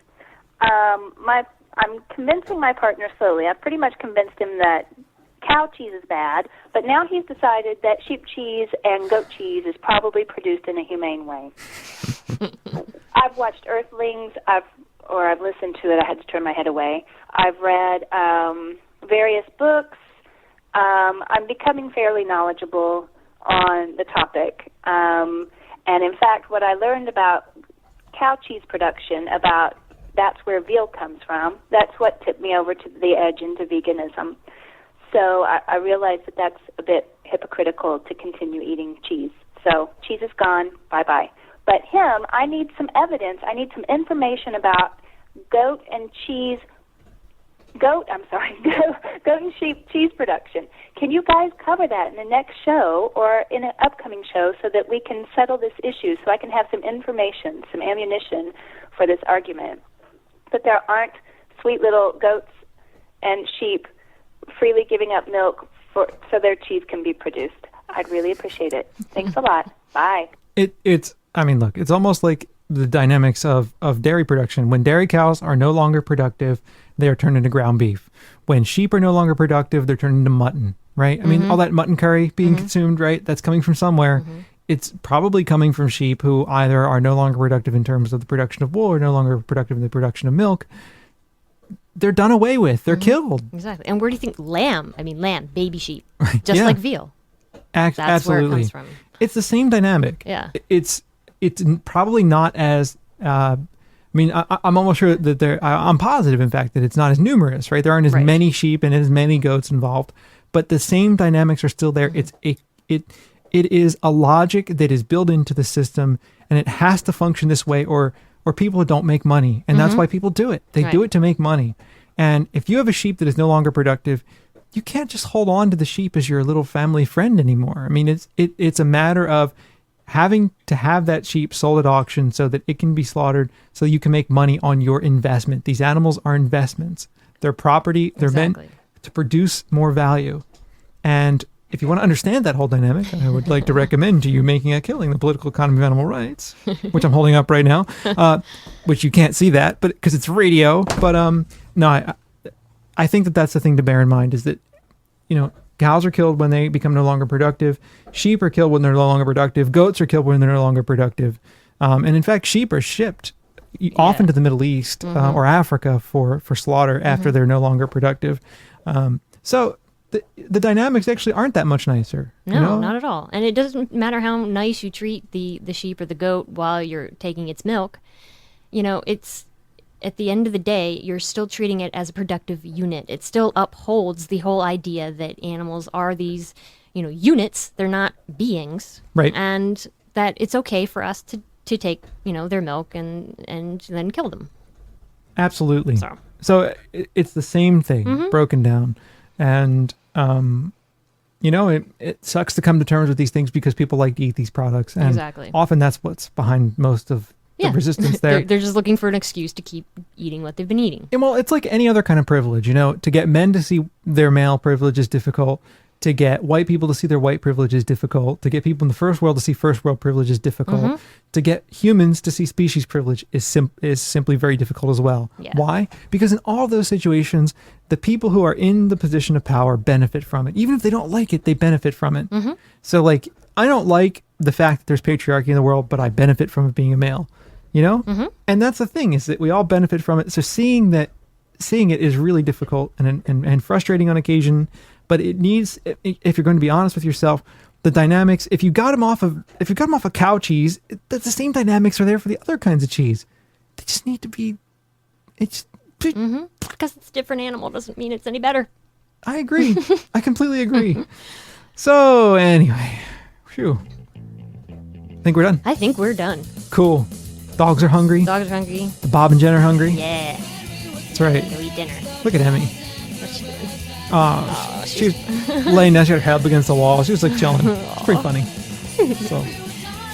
I'm convincing my partner slowly. I've pretty much convinced him that cow cheese is bad, but now he's decided that sheep cheese and goat cheese is probably produced in a humane way. I've watched Earthlings. I've listened to it. I had to turn my head away. I've read various books. I'm becoming fairly knowledgeable on the topic. And in fact, what I learned about cow cheese production, that's where veal comes from, that's what tipped me over to the edge into veganism. So I realized that that's a bit hypocritical to continue eating cheese. So cheese is gone. Bye-bye. But him, I need some evidence. I need some information about goat and sheep cheese production. Can you guys cover that in the next show or in an upcoming show so that we can settle this issue, so I can have some information, some ammunition for this argument, that there aren't sweet little goats and sheep freely giving up milk so their cheese can be produced? I'd really appreciate it. Thanks a lot. Bye. It's almost like the dynamics of dairy production. When dairy cows are no longer productive, they are turned into ground beef. When sheep are no longer productive, they're turned into mutton, right? I mean, all that mutton curry being consumed, right? That's coming from somewhere. It's probably coming from sheep who either are no longer productive in terms of the production of wool or no longer productive in the production of milk. They're done away with. They're killed. Exactly. And where do you think lamb, baby sheep, just like veal. That's Absolutely. where it comes from. It's the same dynamic. Yeah. It's probably not as, I'm almost sure that I'm positive, in fact, that it's not as numerous, right? There aren't as many sheep and as many goats involved, but the same dynamics are still there. It is a logic that is built into the system, and it has to function this way or people don't make money. And that's why people do it. They do it to make money. And if you have a sheep that is no longer productive, you can't just hold on to the sheep as your little family friend anymore. I mean, it's a matter of having to have that sheep sold at auction so that it can be slaughtered so you can make money on your investment. These animals are investments. They're property. They're meant to produce more value. And if you want to understand that whole dynamic, I would like to recommend to you Making a Killing, The Political Economy of Animal Rights, which I'm holding up right now, which you can't see that, but because it's radio. But no, I think that that's the thing to bear in mind is that, cows are killed when they become no longer productive. Sheep are killed when they're no longer productive. Goats are killed when they're no longer productive. And in fact, sheep are shipped often to the Middle East or Africa for slaughter after they're no longer productive. So the dynamics actually aren't that much nicer. No, not at all. And it doesn't matter how nice you treat the sheep or the goat while you're taking its milk. It's at the end of the day, you're still treating it as a productive unit. It still upholds the whole idea that animals are these, units. They're not beings. Right. And that it's okay for us to take, their milk and then kill them. Absolutely. So it's the same thing broken down. And, it sucks to come to terms with these things because people like to eat these products. And often that's what's behind most of the resistance there. They're just looking for an excuse to keep eating what they've been eating. And well, it's like any other kind of privilege, to get men to see their male privilege is difficult. To get white people to see their white privilege is difficult. To get people in the first world to see first world privilege is difficult. To get humans to see species privilege is simply very difficult as well. Yeah. Why? Because in all those situations, the people who are in the position of power benefit from it. Even if they don't like it, they benefit from it. So I don't like the fact that there's patriarchy in the world, but I benefit from it being a male. And that's the thing, is that we all benefit from it. So seeing it is really difficult and frustrating on occasion, but it needs, if you're going to be honest with yourself, the dynamics, if you got them off of cow cheese, the same dynamics are there for the other kinds of cheese. They just need to be, because it's a different animal doesn't mean it's any better. I agree. I completely agree. So anyway, think we're done? I think we're done. Cool. Dogs are hungry. The Bob and Jen are hungry. Yeah. That's right. Go eat dinner. Look at Emmy. What's she doing? She's laying down. She had her head up against the wall. She was chilling. It's pretty funny. So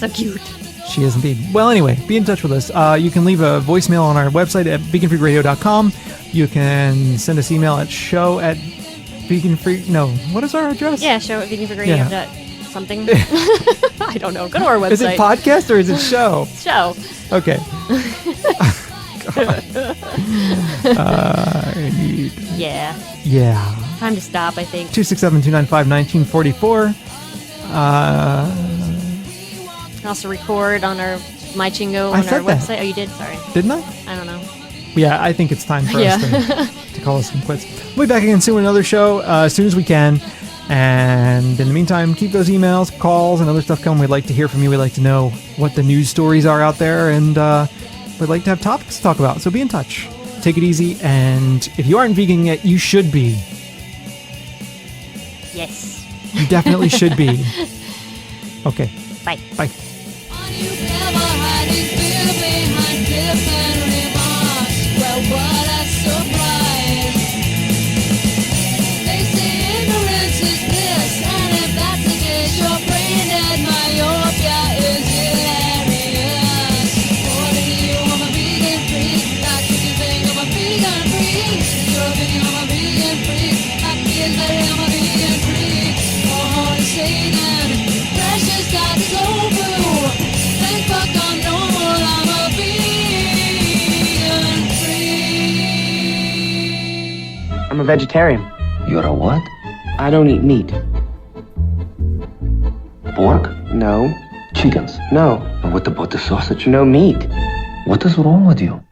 cute. She is indeed. Well, anyway, be in touch with us. You can leave a voicemail on our website at veganfreakradio.com. You can send us email at show@veganfreak. No, what is our address? Yeah, show@veganfreakradio. Something. I don't know. Go to our website. Is it podcast or is it show? Show. Okay. Yeah. Time to stop, I think. 267-295-1944. You can also record on our MyChingo on our website. Oh, you did? Sorry. Didn't I? I don't know. Yeah, I think it's time for us to call us some quits. We'll be back again soon with another show as soon as we can. And in the meantime, keep those emails, calls, and other stuff coming. We'd like to hear from you. We'd like to know what the news stories are out there. And we'd like to have topics to talk about. So be in touch. Take it easy. And if you aren't vegan yet, you should be. Yes. You definitely should be. Okay. Bye. Bye. I'm a vegetarian. You're a what? I don't eat meat. Pork? No. Chickens? No. And what about the sausage? No meat. What is wrong with you?